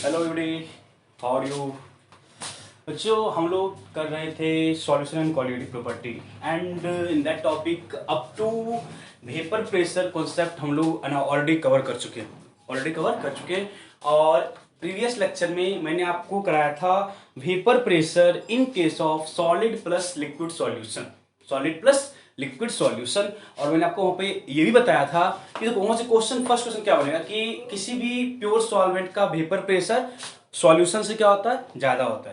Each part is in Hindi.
Hello everybody, how are you. बच्चों, हम लोग कर रहे थे solution and colligative property and in that topic up to vapour pressure concept हम लोग ऑलरेडी कवर कर चुके हैं। और प्रीवियस लेक्चर में मैंने आपको कराया था vapour pressure in case of solid plus liquid solution. और मैंने आपको वहाँ पे ये भी बताया था कि देखो वहाँ से फर्स्ट क्वेश्चन क्या बनेगा कि किसी भी प्योर सॉल्वेंट का वेपर प्रेशर सॉल्यूशन से क्या होता है, ज्यादा होता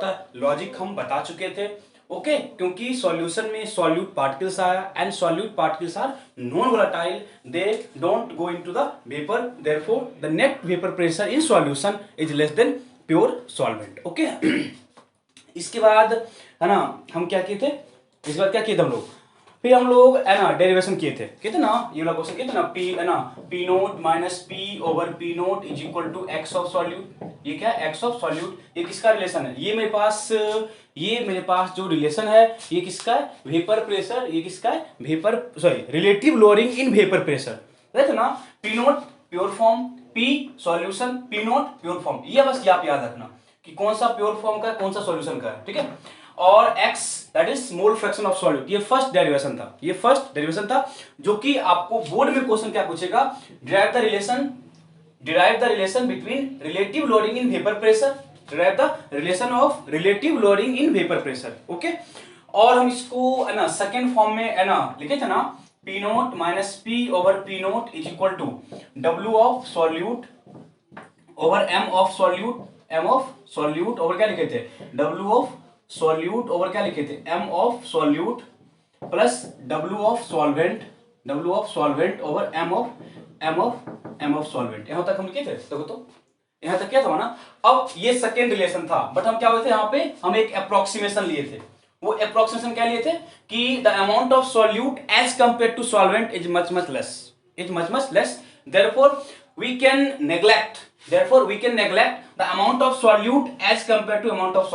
है। लॉजिक हम बता चुके थे। ओके, क्योंकि सॉल्यूशन में सॉल्यूट पार्टिकल्स आया and solute particles are non volatile, they don't go into the vapour, therefore the net vapour pressure in solution is less than pure solvent. Okay इसके बाद है ना हम क्या किए थे, इसके बाद क्या किए थे हम लोग, फिर हम लोग है ना डेरिवेशन किए थे ना, ये वाला क्वेश्चन किए थे ना, पी है ना P naught minus P over P naught is equal to X of solute. ये क्या है, एक्स ऑफ सॉल्यूट। ये किसका रिलेशन है, ये मेरे पास जो रिलेशन है ये किसका है, वेपर प्रेशर। ये किसका है, vapour relative lowering in vapour pressure, right ना। P naught pure form, P solution, P naught pure form. ये बस आप याद रखना कि कौन सा प्योर फॉर्म का है, कौन सा सॉल्यूशन का है, ठीक है। और x that is mole fraction of solute. ये फर्स्ट डेरिवेशन था जो कि आपको बोर्ड में क्वेश्चन क्या पूछेगा, derive the relation between relative lowering in vapour pressure, derive the relation of relative lowering in vapour pressure. Okay, और हम इसको है ना सेकेंड फॉर्म में है ना लिखे थे ना, P naught minus P over P naught is equal to W of solute over M of solute over क्या लिखे थे, डब्ल्यू ऑफ सॉल्यूट ओवर क्या लिखे थे, M of solute plus W of solvent over M of solvent. यहां तक हम लिखे थे, देखो तो यहां तक क्या था ना। अब ये सेकेंड रिलेशन था, बट हम क्या हुए थे यहाँ पे, हम एक अप्रोक्सीमेशन लिए थे। वो अप्रोक्सीमेशन क्या लिए थे कि the amount of solute as compare to solvent is much much less, therefore we can neglect the amount of solute as compared to amount of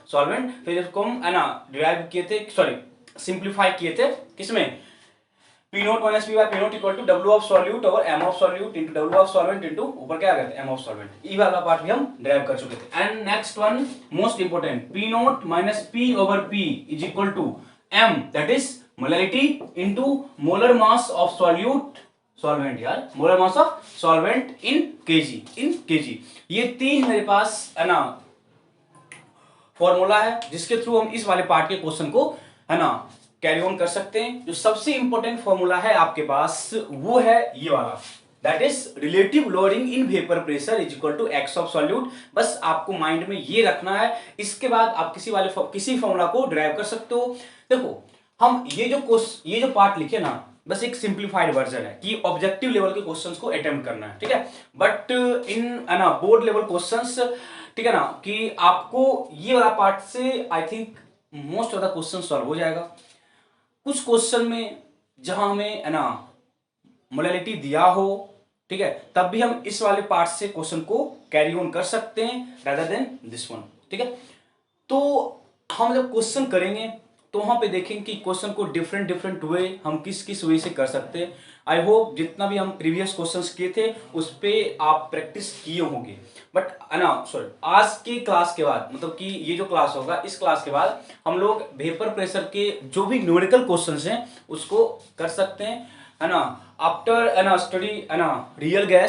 solvent, फिर इसको हम है ना डिराइव किए थे, सिंप्लीफाई किए थे किसमें, P naught minus P by P naught equal to W of solute over M of solute into W of solvent into ऊपर क्या आ गया था, M ऑफ सॉल्वेंट। ये वाला पार्ट भी हम डिराइव कर चुके थे। And next one most important, P naught minus P over P is equal to M that is molarity into molar mass of solvent यार, molar mass of solvent in KG. ये तीन मेरे पास है ना फॉर्मूला है जिसके थ्रू हम इस वाले पार्ट के क्वेश्चन को है ना कैरी ऑन कर सकते हैं। जो सबसे इंपॉर्टेंट फॉर्मूला है आपके पास वो है ये वाला, that is relative lowering in vapour pressure is equal to X of solute. बस आपको माइंड में ये रखना है, इसके बाद आप किसी फॉर्मूला को ड्राइव कर सकते हो। देखो हम ये जो पार्ट लिखे ना, बस एक सिंप्लीफाइड वर्जन है कि ऑब्जेक्टिव लेवल के क्वेश्चंस को अटेम्प्ट करना है, ठीक है। बट इन है ना बोर्ड लेवल क्वेश्चंस, ठीक है ना, कि आपको ये वाला पार्ट से I think most of the question solve हो जाएगा। कुछ क्वेश्चन में जहां हमें है ना मोलैरिटी दिया हो, ठीक है, तब भी हम इस वाले पार्ट से क्वेश्चन को कैरी ऑन कर सकते हैं रादर देन दिस वन, ठीक है। तो हम जब क्वेश्चन करेंगे तो वहां पे देखेंगे कि क्वेश्चन को डिफरेंट वे हम किस वे से कर सकते हैं। आई होप जितना भी हम प्रीवियस क्वेश्चंस किए थे उस पे आप प्रैक्टिस किए होंगे। बट आज के क्लास के बाद, मतलब कि ये जो क्लास होगा इस क्लास के बाद हम लोग वेपर प्रेशर के जो भी न्यूमेरिकल क्वेश्चंस हैं उसको कर सकते हैं, है ना। आफ्टर है ना स्टडी है ना रियल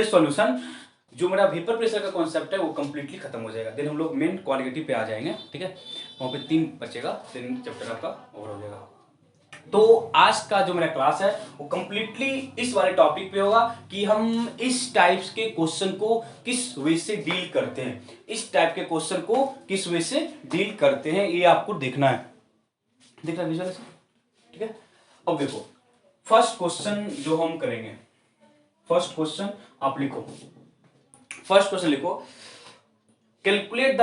सॉल्यूशन, जो मेरा वेपर प्रेशर का कॉन्सेप्ट है वो कंप्लीटली खत्म हो जाएगा। देन हम लोग मेन क्वालिटी पे आ जाएंगे, ठीक है। वहाँ पे 3 बचेगा, 3 चैप्टर आपका ओवर हो जाएगा। तो आज का जो मेरा क्लास है वो कंप्लीटली इस वाले टॉपिक पे होगा कि हम इस टाइप्स के क्वेश्चन को किस वे से डील करते हैं, ये आपको देखना है, विजुअल, ठीक है। अब देखो फर्स्ट क्वेश्चन जो हम करेंगे, फर्स्ट क्वेश्चन आप लिखो, calculate the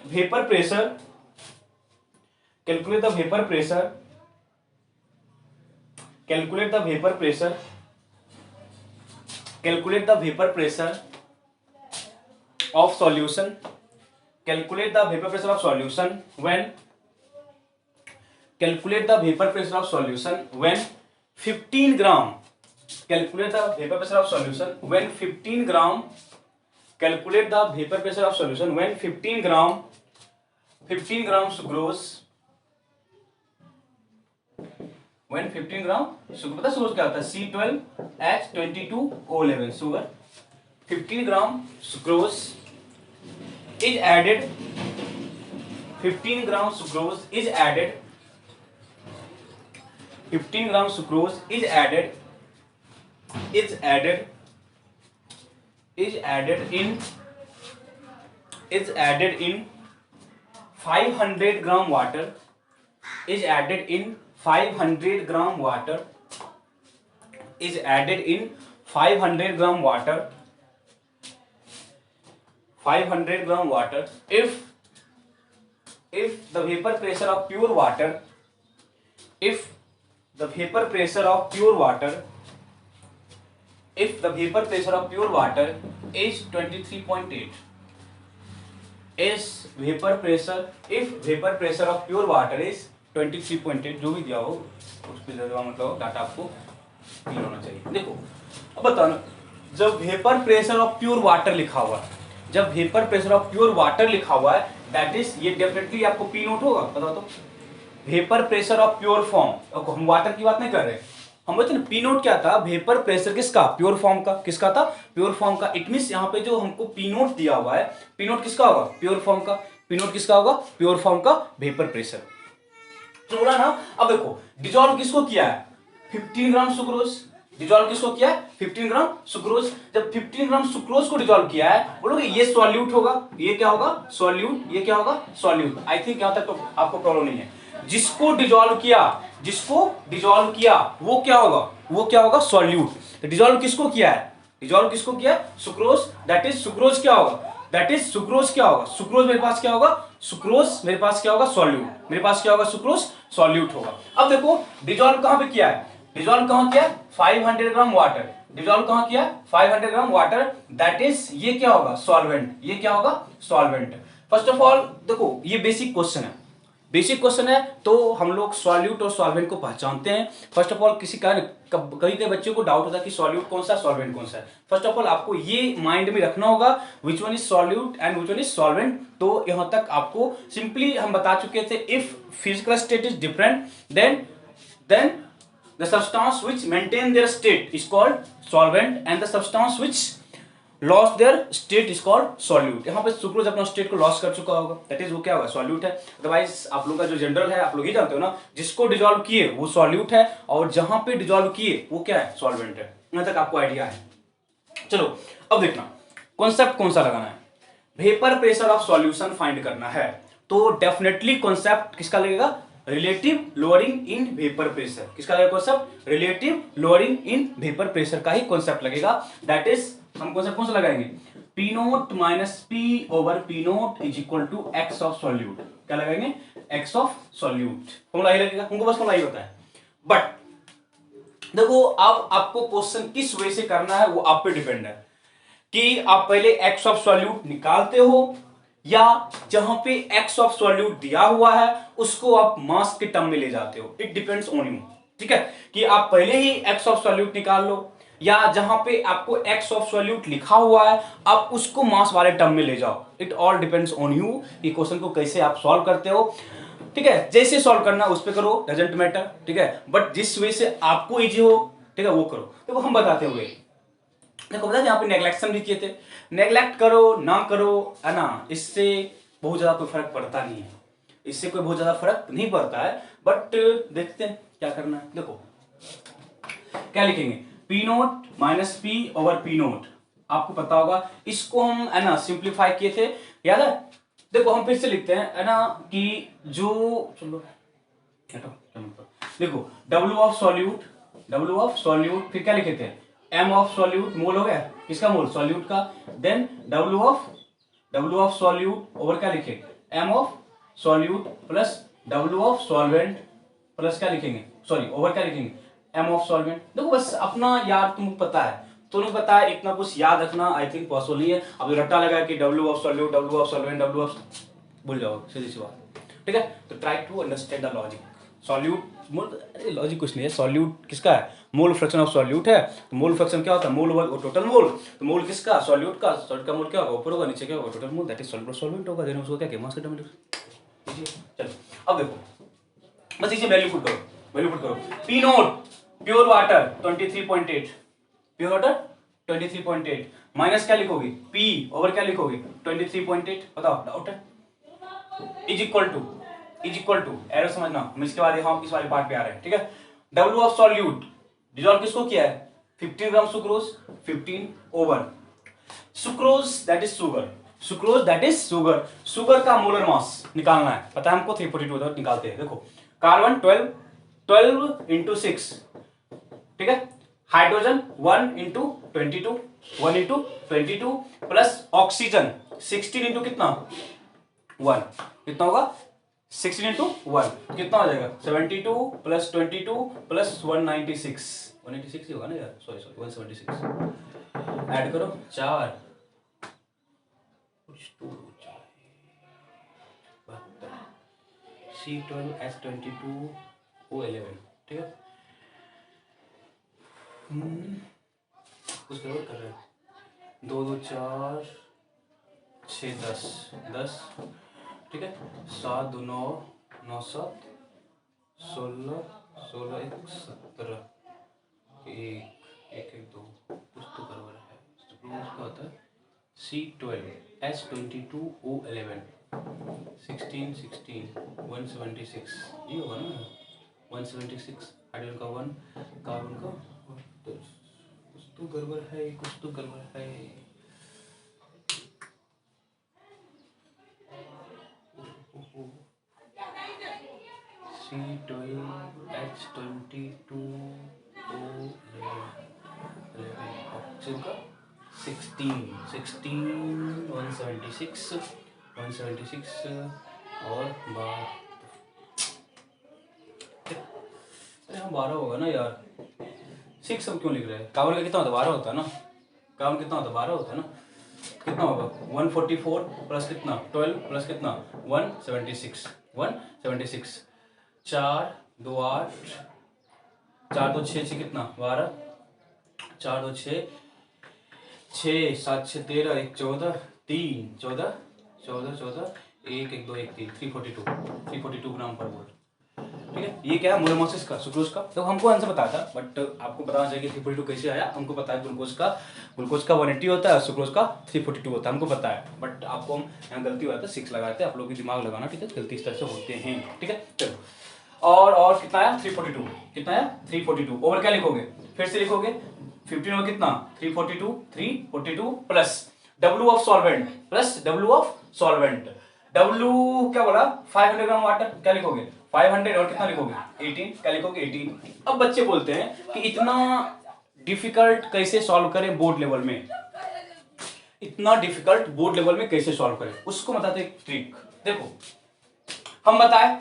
vapour pressure of solution when calculate the vapour pressure of solution when 15 gram, calculate the vapour pressure of solution when 15 gram, calculate the vapour pressure of solution when 15 gram sucrose, when 15 gram sucrose, पता सुक्रोज क्या होता है, C12H22O11 sugar, 15 gram sucrose is added, 15 gram sucrose is added, 15 gram sucrose is added, is added, is added in, is added in 500 gram water, is added in 500 gram water, is added in 500 gram water, 500 gram water. If the vapor pressure of pure water, if the vapor pressure of pure water, if the vapor pressure of pure water is 23.8, is vapor pressure, if vapor pressure of pure water is 23.8, जो भी दिया हो उस पे मतलब डाटा आपको क्लियर होना चाहिए। देखो अब बताओ ना, जब vapour pressure of pure water लिखा हुआ है, जब vapour pressure of pure water लिखा हुआ है, दैट इज, ये डेफिनेटली आपको पी नोट होगा, बताओ तो। Vapour pressure of pure form, हम वाटर की बात नहीं कर रहे, हम बोलते हैं पी नोट क्या था, वेपर प्रेशर किसका, प्योर फॉर्म का, किसका था, प्योर फॉर्म का। इट मींस यहाँ पे जो हमको पी नोट दिया हुआ है, पी नोट किसका होगा, प्योर फॉर्म का, पी नोट किसका होगा, प्योर फॉर्म का वेपर प्रेशर। तो बोला ना, अब देखो डिजॉल्व किसको किया है, 15 ग्राम सुक्रोज, डिजॉल्व किसको किया है, 15 ग्राम सुक्रोज। जब 15 ग्राम सुक्रोज को डिजॉल्व किया है, बोलोगे ये सॉल्यूट होगा, ये क्या होगा, सॉल्यूट, ये क्या होगा, सॉल्यूट। आई थिंक यहां तक तो आपको प्रॉब्लम नहीं है। जिसको डिजॉल्व किया, जिसको डिजॉल्व किया वो क्या होगा, वो क्या होगा, सॉल्यूट। तो डिजॉल्व किसको किया है, डिजॉल्व किसको किया है, सुक्रोज, दैट इज सुक्रोज क्या होगा, दैट इज सुक्रोज क्या होगा, सुक्रोज मेरे पास क्या होगा, सुक्रोज मेरे पास क्या होगा, सॉल्यूट, मेरे पास क्या होगा, सुक्रोज सॉल्यूट होगा। अब देखो डिजॉल्व कहां पे किया है, डिजॉल्व कहां किया, 500 ग्राम वाटर, डिजॉल्व कहां किया, 500 ग्राम वाटर, दैट इज ये क्या होगा, सॉल्वेंट, ये क्या होगा, सॉल्वेंट। फर्स्ट ऑफ ऑल देखो ये बेसिक क्वेश्चन है, बेसिक क्वेश्चन है, तो हम लोग सॉल्यूट और सॉल्वेंट को पहचानते हैं। फर्स्ट ऑफ ऑल किसी का कई कई बच्चों को डाउट होता है कि सॉल्यूट कौन सा, सॉल्वेंट कौन सा है। फर्स्ट ऑफ ऑल आपको ये माइंड में रखना होगा which one is solute and which one is solvent. तो यहां तक आपको सिंपली हम बता चुके थे, if physical state is different then the substance which maintain their state is called solvent and the substance which lost their state is called solute। यहाँ पे सुक्रोज अपना स्टेट को लॉस कर चुका होगा, दैट इज वो क्या होगा, सॉल्यूट है। अदरवाइज आप लोगों का जो जनरल है, आप लोग ही जानते हो ना, जिसको डिजॉल्व किए वो सॉल्यूट है और जहां पे डिजॉल्व किए वो क्या है, सॉल्वेंट है। यहाँ तक आपको आइडिया है। चलो अब देखना कॉन्सेप्ट कौन सा लगाना है, vapour pressure of solution find करना है, तो डेफिनेटली कॉन्सेप्ट किसका लगेगा, relative lowering in vapour pressure. किसका लगेगा concept, relative lowering in vapour pressure का ही कॉन्सेप्ट लगेगा। दैट इज हम कॉन्सेप्ट कौन सा लगाएंगे, P naught minus P over P naught is equal to X of solute. क्या लगाएंगे, एक्स ऑफ सॉल्यूट, फॉर्मूला ही लगेगा, हमको बस फॉर्मूला ही होता है। बट देखो अब आपको क्वेश्चन किस वे से करना है वो आप पे डिपेंड है, कि आप पहले एक्स ऑफ सॉल्यूट निकालते हो या जहां पे एक्स ऑफ सॉल्यूट दिया हुआ है उसको आप मास के टर्म में ले जाते हो। इट डिपेंड्स ऑन यू, ठीक है, कि आप पहले ही एक्स ऑफ सॉल्यूट निकाल लो या जहां पे आपको एक्स ऑफ सॉल्यूट लिखा हुआ है आप उसको मास वाले टर्म में ले जाओ। It all depends on you कि क्वेश्चन को कैसे आप सॉल्व करते हो, ठीक है। जैसे सॉल्व करना उस पर करो, डजंट मैटर, ठीक है, बट जिस वे से आपको इजी हो, ठीक है, वो करो। देखो हम बताते हुए, देखो बता यहाँ पे नेग्लेक्शन भी किए थे, नेग्लेक्ट करो ना करो है ना, इससे बहुत ज्यादा कोई फर्क पड़ता नहीं है, इससे कोई बहुत ज्यादा फर्क नहीं पड़ता है। बट देखते हैं क्या करना है। देखो क्या लिखेंगे, P naught minus P over P note, आपको पता होगा इसको हम है ना सिंप्लीफाई किए थे, याद है। देखो हम फिर से लिखते हैं है ना, कि जो चलो देखो W ऑफ सॉल्यूट, फिर क्या लिखे थे, M ऑफ सॉल्यूट, मोल हो गया, किसका मोल, सॉल्यूट का, then W of solute over क्या लिखे, M of solute plus W of solvent plus क्या लिखेंगे, सॉरी ओवर क्या लिखेंगे, M ऑफ सॉल्वेंट। देखो बस अपना यार तुमको पता है, तुम्हें पता है, इतना कुछ याद रखना आई थिंक पॉसिबल नहीं है। अब रट्टा लगा कि W of solute, W of solvent, W of, भूल जाओ, सीधी सी बात, ठीक है। तो try to understand the logic, solute mole, अरे लॉजिक कुछ नहीं है, सॉल्यूट किसका है, मोल फ्रैक्शन ऑफ सॉल्यूट है, तो मोल फ्रैक्शन क्या होता है, मोल ओवर टोटल मोल, तो मोल किसका, सॉल्यूट का, सॉल्यूट का मोल क्या होगा, ऊपर होगा, नीचे क्या होगा, total mole, that is solute solvent होगा, देन उसको क्या कहते हैं, मास का टर्म। चलो अब देखो, बस इसे वैल्यू पुट करो, वैल्यू पुट करो, P naught pure water 23.8, pure water 23.8 minus क्या लिखोगे, पी ओवर क्या लिखोगे 23.8, बताओ डाउट है, इज इक्वल टू एरो समझना, हम इसके बाद हम इस वाले पार्ट पे आ रहे हैं, ठीक है। डब्ल्यू ऑफ सॉल्यूट, डिजॉल्व किसको किया है, 15 gram sucrose, 15 over sucrose that is sugar, sucrose that is sugar, sugar का मोलर मास निकालना है, पता है हमको 342 तक निकालते हैं, देखो कार्बन 12 इंटू 6, ठीक है, hydrogen 1 into 22, 1 into 22 plus oxygen 16 into कितना 1, कितना होगा 16 इंटू 1 कितना हो जाएगा 72 प्लस 22 प्लस 196, 196 ही होगा ना यार, सॉरी सॉरी 176, ऐड करो 4 कुछ तो C12H22O11, ठीक है, कुछ गड़बड़ कर रहे हैं, 2 2 4 6 10 10, ठीक है, 7 2 9 9 7 16 16 1 17 1 1 1 2, कुछ तो गड़बड़ है, उसका होता है C12H22O11 16 16 176, ये होगा ना 176, हाइड्रोजन का 1, कार्बन का, कुछ तो गड़बड़ है, कुछ तो गड़बड़ है, C12H22O11 का 16 16 176 और 12, अरे हाँ 12 होगा ना यार, 6 हम क्यों लिख रहे हैं, कार्बन का कितना होता है 12 होता है ना, कार्बन कितना होता है 12 होता है ना, कितना होगा 144 प्लस कितना 12 प्लस कितना 176 176, 4 2 8 4 2 6 6 कितना 12, 4 2 6 6 7 6 13 1 14 3 14 14 14 1 1 2 1 3 342 ग्राम पर मोल, ठीक है, ये क्या है मोलर का सुक्रोज का, तो हमको आंसर बताया था, बट आपको बताना चाहिए कि 342 कैसे आया, हमको पता है ग्लूकोज का 180 होता है, सुक्रोज का 342 होता है, हमको पता है, बट आपको हम यहाँ गलती हो जाता है 6 लगाते हैं, आप लोग भी दिमाग लगाना, ठीक है, गलती इस तरह से होते हैं, ठीक है, चलो और कितना आया 342, कितना आया 342 ओवर क्या लिखोगे, फिर से लिखोगे 15 में कितना 342 plus W of solvent plus W of solvent, W क्या बोला 500 ग्राम वाटर, क्या लिखोगे 500 और कितना लिखोगे 18, क्या लिखोगे 18। अब बच्चे बोलते हैं कि इतना डिफिकल्ट कैसे सॉल्व करें बोर्ड लेवल में, इतना डिफिकल्ट बोर्ड लेवल में कैसे सॉल्व करें, उसको बताते एक ट्रिक, देखो हम बताएं,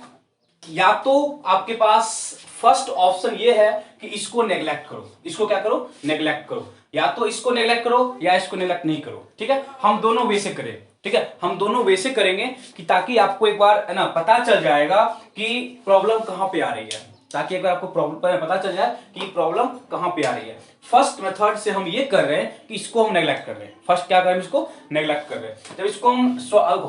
या तो आपके पास फर्स्ट ऑप्शन ये है कि इसको नेग्लेक्ट करो, इसको क्या करो नेग्लेक्ट करो, या तो इसको नेग्लेक्ट करो या इसको नेग्लेक्ट नहीं करो, ठीक है, हम दोनों वे से करें, ठीक है, हम दोनों वे से करेंगे कि ताकि आपको एक बार है ना पता चल जाएगा कि प्रॉब्लम कहां पे आ रही है, ताकि एक बार आपको प्रॉब्लम पता चल जाए कि प्रॉब्लम कहां पे आ रही है। फर्स्ट मेथड से हम ये कर रहे हैं कि इसको हम नेग्लेक्ट कर रहे हैं, फर्स्ट क्या कर रहे हैं इसको नेग्लेक्ट कर रहे हैं, जब इसको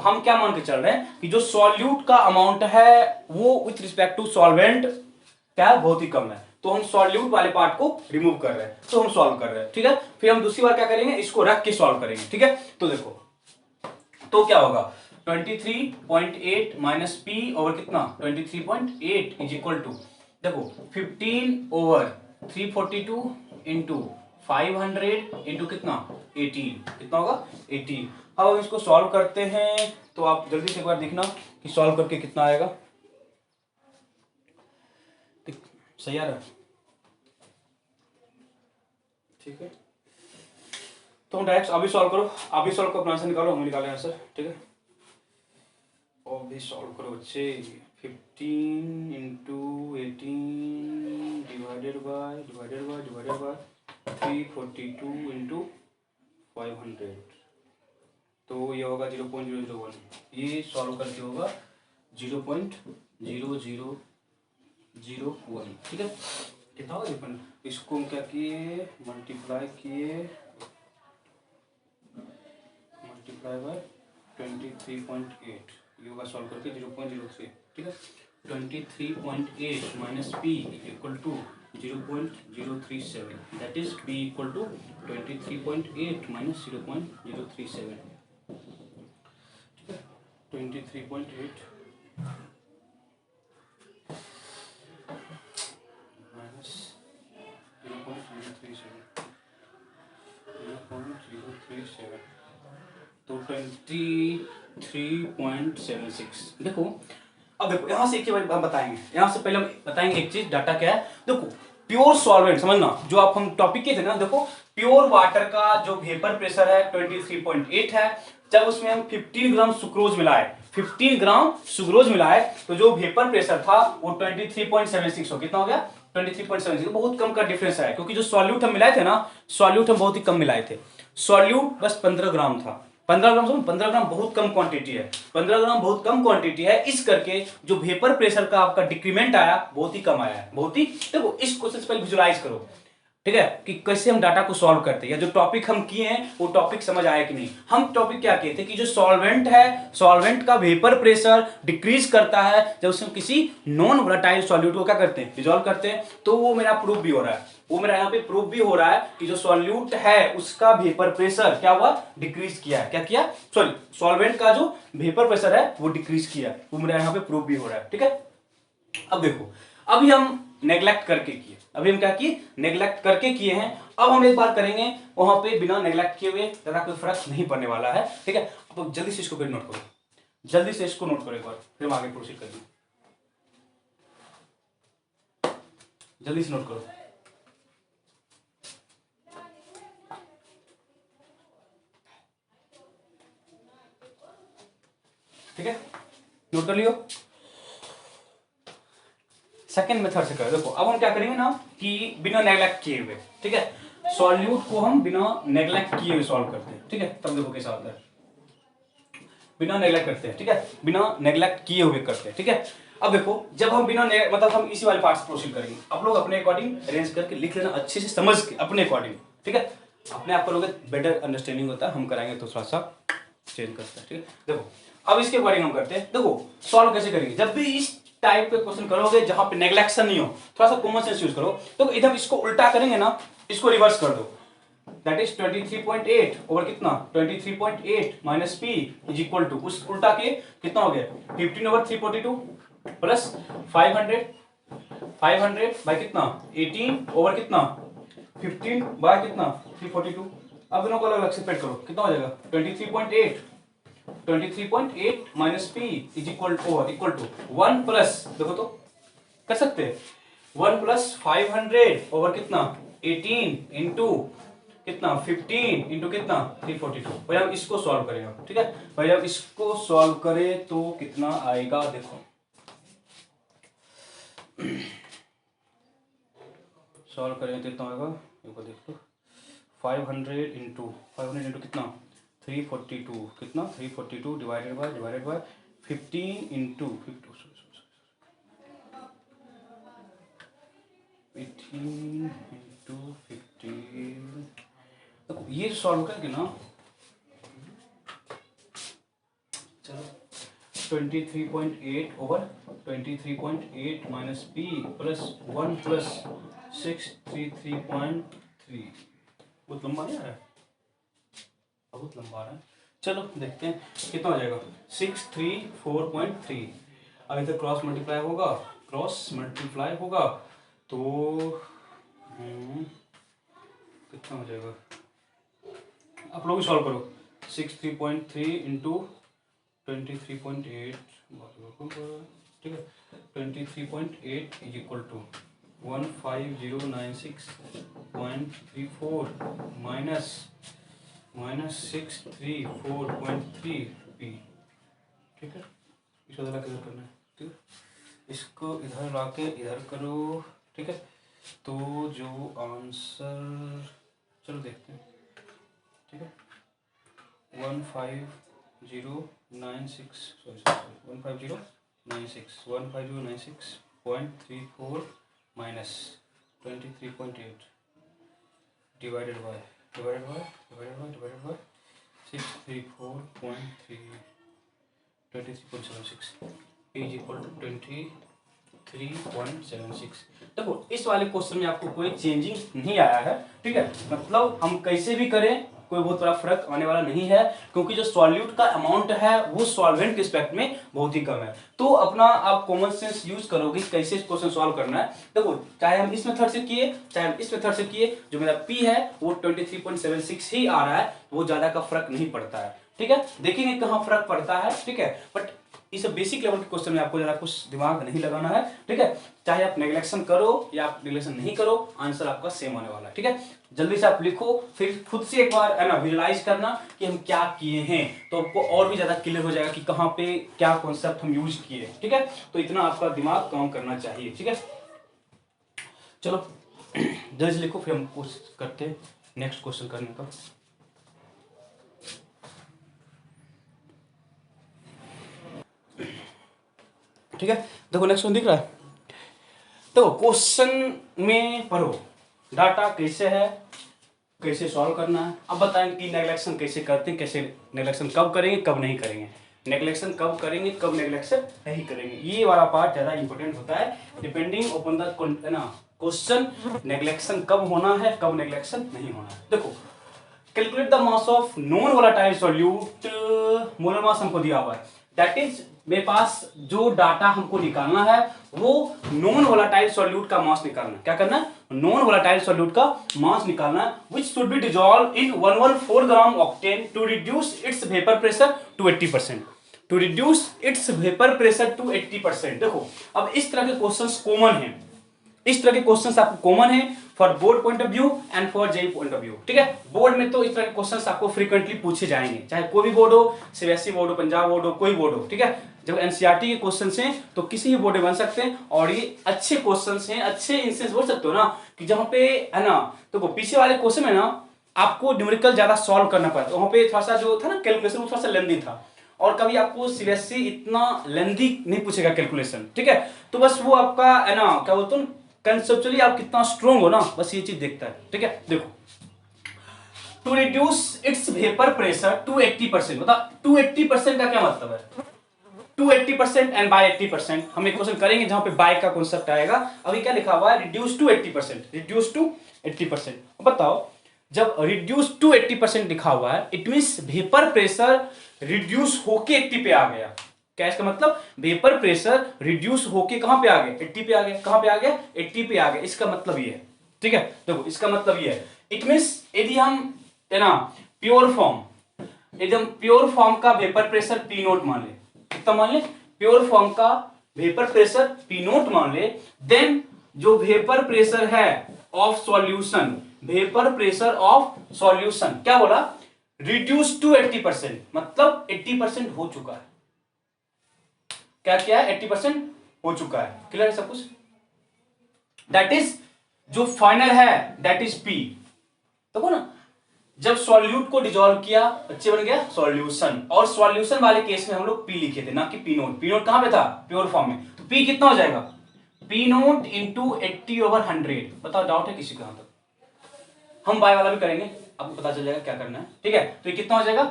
हम क्या मान के चल रहे हैं कि जो सॉल्यूट का अमाउंट है वो विथ रिस्पेक्ट टू सॉल्वेंट क्या है बहुत ही कम है, तो हम सॉल्यूट वाले पार्ट को रिमूव कर रहे हैं, तो हम सॉल्व कर रहे हैं, ठीक है, फिर हम दूसरी बार क्या करेंगे इसको रख के सॉल्व करेंगे, ठीक है, तो देखो तो क्या होगा 23.8 माइनस पी ओवर कितना 23.8 इज इक्वल टू, देखो 15 ओवर 342 इंटू 500 इंटू कितना 18, कितना होगा 18। अब हम इसको सॉल्व करते हैं, तो आप जल्दी से एक बार देखना कि सॉल्व करके कितना आएगा, सही आ रहा है, ठीक है, तो हम डायरेक्ट अभी सॉल्व करो, अभी सॉल्व करो, अपना आंसर निकालो, हम निकालें आंसर, ठीक है, अभी सॉल्व करो बच्चे, 15 इंटू 18 डिवाइडेड बाय 342 इंटू 500, तो ये होगा 0.001, ये सॉल्व करके होगा 0.001, 0.01, ठीक है। कितना होगा अपन इसको हम क्या किए, मल्टीप्लाई बाय 23.8, ये होगा सॉल्व करके 0.03, ठीक है। 23.8 minus P equal to 0.037, that is P equal to 23.8 minus 0.037, ठीक है। 23.8 माइनस 0.037 तो 23.76। देखो अब देखो यहाँ से एक बार हम बताएंगे, यहाँ से पहले हम बताएंगे एक चीज, डाटा क्या है। देखो प्योर सॉल्वेंट समझना, जो आप हम टॉपिक के थे ना, देखो प्योर वाटर का जो वेपर प्रेशर है 23.8 है। जब उसमें हम 15 ग्राम सुक्रोज मिलाए, 15 ग्राम सुक्रोज मिलाए, तो जो वेपर प्रेशर था वो 23.76 हो, कितना हो गया 23.76। बहुत कम का डिफरेंस है, क्योंकि जो सॉल्यूट हम मिलाए थे ना, सॉल्यूट हम बहुत ही कम मिलाए थे। सॉल्यूट बस 15 ग्राम था, 15 ग्राम समझ, 15 ग्राम बहुत कम क्वांटिटी है, 15 ग्राम बहुत कम क्वांटिटी है। इस करके जो वेपर प्रेशर का आपका डिक्रीमेंट आया बहुत ही कम आया है, बहुत ही। देखो इस क्वेश्चन से पहले विजुलाइज करो, ठीक है, कि कैसे हम डाटा को सॉल्व करते हैं, या जो टॉपिक हम किए हैं वो टॉपिक समझ आया कि नहीं। हम टॉपिक क्या किए थे कि जो सॉल्वेंट है, सॉल्वेंट का वेपर प्रेशर डिक्रीज करता है जब उसमें किसी नॉन वोलेटाइल सॉल्यूट को क्या करते हैं, डिसॉल्व करते हैं। तो वो मेरा प्रूफ भी हो रहा है, वो मेरा यहाँ पे प्रूफ भी हो रहा है कि जो सॉल्यूट है उसका वेपर प्रेशर क्या हुआ, डिक्रीज किया है। क्या किया, सॉरी, सॉल्वेंट का जो वेपर प्रेशर है वो डिक्रीज किया, वो मेरा यहाँ पे प्रूफ भी हो रहा है, ठीक है। अब देखो, अभी हम नेग्लेक्ट करके किए, अभी हम क्या किए, नेग्लेक्ट करके किए हैं। अब हम एक बार करेंगे वहां पे बिना नेग्लेक्ट किए हुए, ज्यादा कोई फर्क नहीं पड़ने वाला है, ठीक है। अब जल्दी से इसको फिर नोट करो, जल्दी से इसको नोट करो एक बार, फिर हम आगे प्रोसीड करेंगे। जल्दी से नोट करो, ठीक है, नोट कर लियो। सेकेंड मेथड से करें। देखो अब हम क्या करेंगे ना कि बिना नेग्लेक्ट किए हुए, ठीक है, सॉल्यूट को हम बिना नेग्लेक्ट किए हुए सॉल्व करते हैं, ठीक है। तब देखो कैसा होता है, बिना नेग्लेक्ट करते हैं, ठीक है, बिना नेग्लेक्ट किए हुए करते हैं, ठीक है। अब देखो जब हम बिना मतलब हम इसी वाले पार्ट से प्रोसीड करेंगे, आप लोग अपने अकॉर्डिंग अरेंज करके लिख लेना, अच्छे से समझ के अपने अकॉर्डिंग, ठीक है। अपने आप करोगे बेटर अंडरस्टैंडिंग होता है, हम कराएंगे तो थोड़ा सा चेंज करते हैं, ठीक है। देखो अब इसके अकॉर्डिंग हम करते हैं। देखो सॉल्व कैसे करेंगे, जब भी इस टाइप के क्वेश्चन करोगे जहां पे नेग्लेक्शन नहीं हो, थोड़ा सा कॉमन सेंस यूज करो। तो इधर इसको उल्टा करेंगे ना, इसको रिवर्स कर दो, दैट इज 23.8 ओवर कितना 23.8 minus P is equal to, उस उल्टा के कितना हो गया 15 ओवर 342 प्लस 500 बाय कितना 18 ओवर कितना 15 बाय कितना 342। अब दोनों को अलग अलग सेपरेट करो, कितना हो जाएगा 23.8 minus P is equal to 1 plus, देखो तो कर सकते हैं 1 प्लस 500 ओवर कितना 18 इंटू कितना 15 इंटू कितना 342। पहले हम इसको सॉल्व करेंगे, ठीक है। पहले हम इसको सॉल्व करें तो कितना आएगा, देखो सॉल्व करेंगे तो कितना आएगा, देखो देख लो 500 इंटू कितना 342, कितना 342 डिवाइडेड बाय 15 इंटू 18 इंटू 15। देखो ये सॉल्व करके ना, चलो 23.8 over 23.8 minus P plus 1 plus 633.3, बहुत लंबा नहीं आ रहा है, बहुत लंबा आ रहा है। चलो देखते हैं कितना हो जाएगा 634.3। अब इधर क्रॉस मल्टीप्लाई होगा तो कितना हो जाएगा, आप लोग सॉल्व करो 63.3 इंटू 23.8, ठीक है 23.8 is equal to 15096.34 minus 634.3 P, ठीक है। इसको इधर लाके इधर करना है, ठीक है, इसको इधर लाके इधर करो, ठीक है। तो जो आंसर, चलो देखते हैं, ठीक है 15096 15096 0.34 minus 23.8 divided by 634.3 is equal to 23.76। देखो इस वाले क्वेश्चन में आपको कोई चेंजिंग नहीं आया है, ठीक है। मतलब हम कैसे भी करें कोई बहुत बड़ा फर्क आने वाला नहीं है, क्योंकि जो सॉल्यूट का अमाउंट है वो सॉल्वेंट के रिस्पेक्ट में बहुत ही कम है। तो अपना आप कॉमन सेंस यूज करोगे कैसे इस क्वेश्चन सॉल्व करना है। देखो चाहे हम इस मेथड से किए चाहे हम इस मेथड से किए, जो मेरा P है वो 23.76 ही आ रहा है, वो ज्यादा का फर्क नहीं पड़ता है, ठीक है। देखेंगे कहाँ फर्क पड़ता है, ठीक है। बट इस बेसिक लेवल के क्वेश्चन में आपको जरा कुछ दिमाग नहीं लगाना है, ठीक है। चाहे आप नेग्लेक्शन करो या आप नेग्लेक्शन नहीं करो, आंसर आपका सेम आने वाला है, ठीक है। जल्दी से आप लिखो, फिर खुद से एक बार है ना विजुलाइज करना कि हम क्या किए हैं, तो आपको और भी ज्यादा क्लियर हो जाएगा कि कहाँ पे क्या कॉन्सेप्ट हम यूज किए, ठीक है। तो इतना आपका दिमाग काम करना चाहिए, ठीक है। चलो जल्दी से लिखो, फिर हम कोशिश करते हैं नेक्स्ट क्वेश्चन करने का। ठीक है, देखो नेक्स्ट वन दिख रहा है। तो क्वेश्चन में पढ़ो डाटा कैसे है, कैसे सॉल्व करना है। अब बताएं कि नेग्लेक्शन कैसे करते हैं, कैसे नेग्लेक्शन कब करेंगे कब नहीं करेंगे, नेग्लेक्शन कब करेंगे कब नेग्लेक्शन नहीं करेंगे। ये वाला पार्ट ज्यादा इंपॉर्टेंट होता है, depending upon the question neglection कब होना है कब नेग्लेक्शन नहीं होना है। देखो calculate the mass of non volatile solute, molar mass हमको दिया हुआ है, दैट इज मेरे पास जो डाटा हमको निकालना है वो नॉन वोलेटाइल सॉल्यूट का मास निकालना है। क्या करना है, नॉन वोलेटाइल सॉल्यूट का मास निकालना है, which should be dissolve in 114 gram octane to reduce its vapour pressure to 80%, to reduce its vapour pressure to 80%। देखो अब इस तरह के क्वेश्चंस कॉमन हैं, इस तरह के क्वेश्चंस आपको कॉमन है for board point of view and for JEE point of view, ठीक है। बोर्ड में तो इस तरह के क्वेश्चंस आपको फ्रीक्वेंटली पूछे जाएंगे, चाहे कोई भी बोर्ड हो, सीबीएसई बोर्ड हो, पंजाब बोर्ड हो, कोई बोर्ड हो, ठीक है। जब एनसीईआरटी के क्वेश्चंस हैं तो किसी भी बोर्ड में बन सकते हैं, और ये अच्छे क्वेश्चंस हैं, अच्छे इंस्टेंस बोल सकते हो ना कि जहां पे है ना, तो पीछे वाले क्वेश्चन में ना आपको न्यूमेरिकल ज्यादा सॉल्व करना पड़ता है, वहां पे थोड़ा सा जो था ना कैलकुलेशन वो थोड़ा सा लेंदी था, और कभी आपको सीबीएसई इतना लेंदी नहीं पूछेगा कैलकुलेशन, ठीक है। तो बस वो आपका है ना क्या बोलते हैं कंसेप्चुअली आप कितना स्ट्रॉन्ग हो ना, बस ये चीज देखता है, ठीक है। देखो to reduce its vapour pressure to 80%, मतलब 280% का क्या मतलब है, 280% एंड बाय 80%। हम एक क्वेश्चन करेंगे जहां पे बाय का कॉन्सेप्ट आएगा। अभी क्या लिखा हुआ है, रिड्यूस टू 80%, रिड्यूस टू 80%। बताओ जब रिड्यूस टू 80% लिखा हुआ है it means vapour pressure reduce होके 80 पे आ गया। क्या इसका मतलब, वेपर प्रेशर रिड्यूस होके कहां पे आ गया, 80 पे आ गया। कहां पे आ गया, 80 पे आ गया। इसका मतलब ये है, ठीक है। देखो इसका मतलब ये है, इट मींस यदि हम है ना प्योर फॉर्म, यदि हम प्योर फॉर्म का वेपर प्रेशर पी नोट मान ले, कितना मान ले, प्योर फॉर्म का वेपर प्रेशर पी नोट मान ले, देन जो वेपर प्रेशर है of solution, vapour pressure of solution क्या बोला, रिड्यूस टू 80%, मतलब 80% हो चुका है। क्या क्या है, 80% हो चुका है। क्लियर है सब कुछ, दैट इज जो फाइनल है दैट इज पी। देखो ना जब सॉल्यूट को डिसॉल्व किया अच्छे बन गया सॉल्यूशन, और सॉल्यूशन वाले केस में हम लोग पी लिखे थे ना कि पी नोट। पी नोट कहां पे था, प्योर फॉर्म में, तो पी कितना हो जाएगा, पी नोट इंटू 80/100। बताओ डाउट है किसी का, तक हम बाय वाला भी करेंगे, आपको पता चल जाएगा क्या करना है, ठीक है। तो ये कितना हो जाएगा,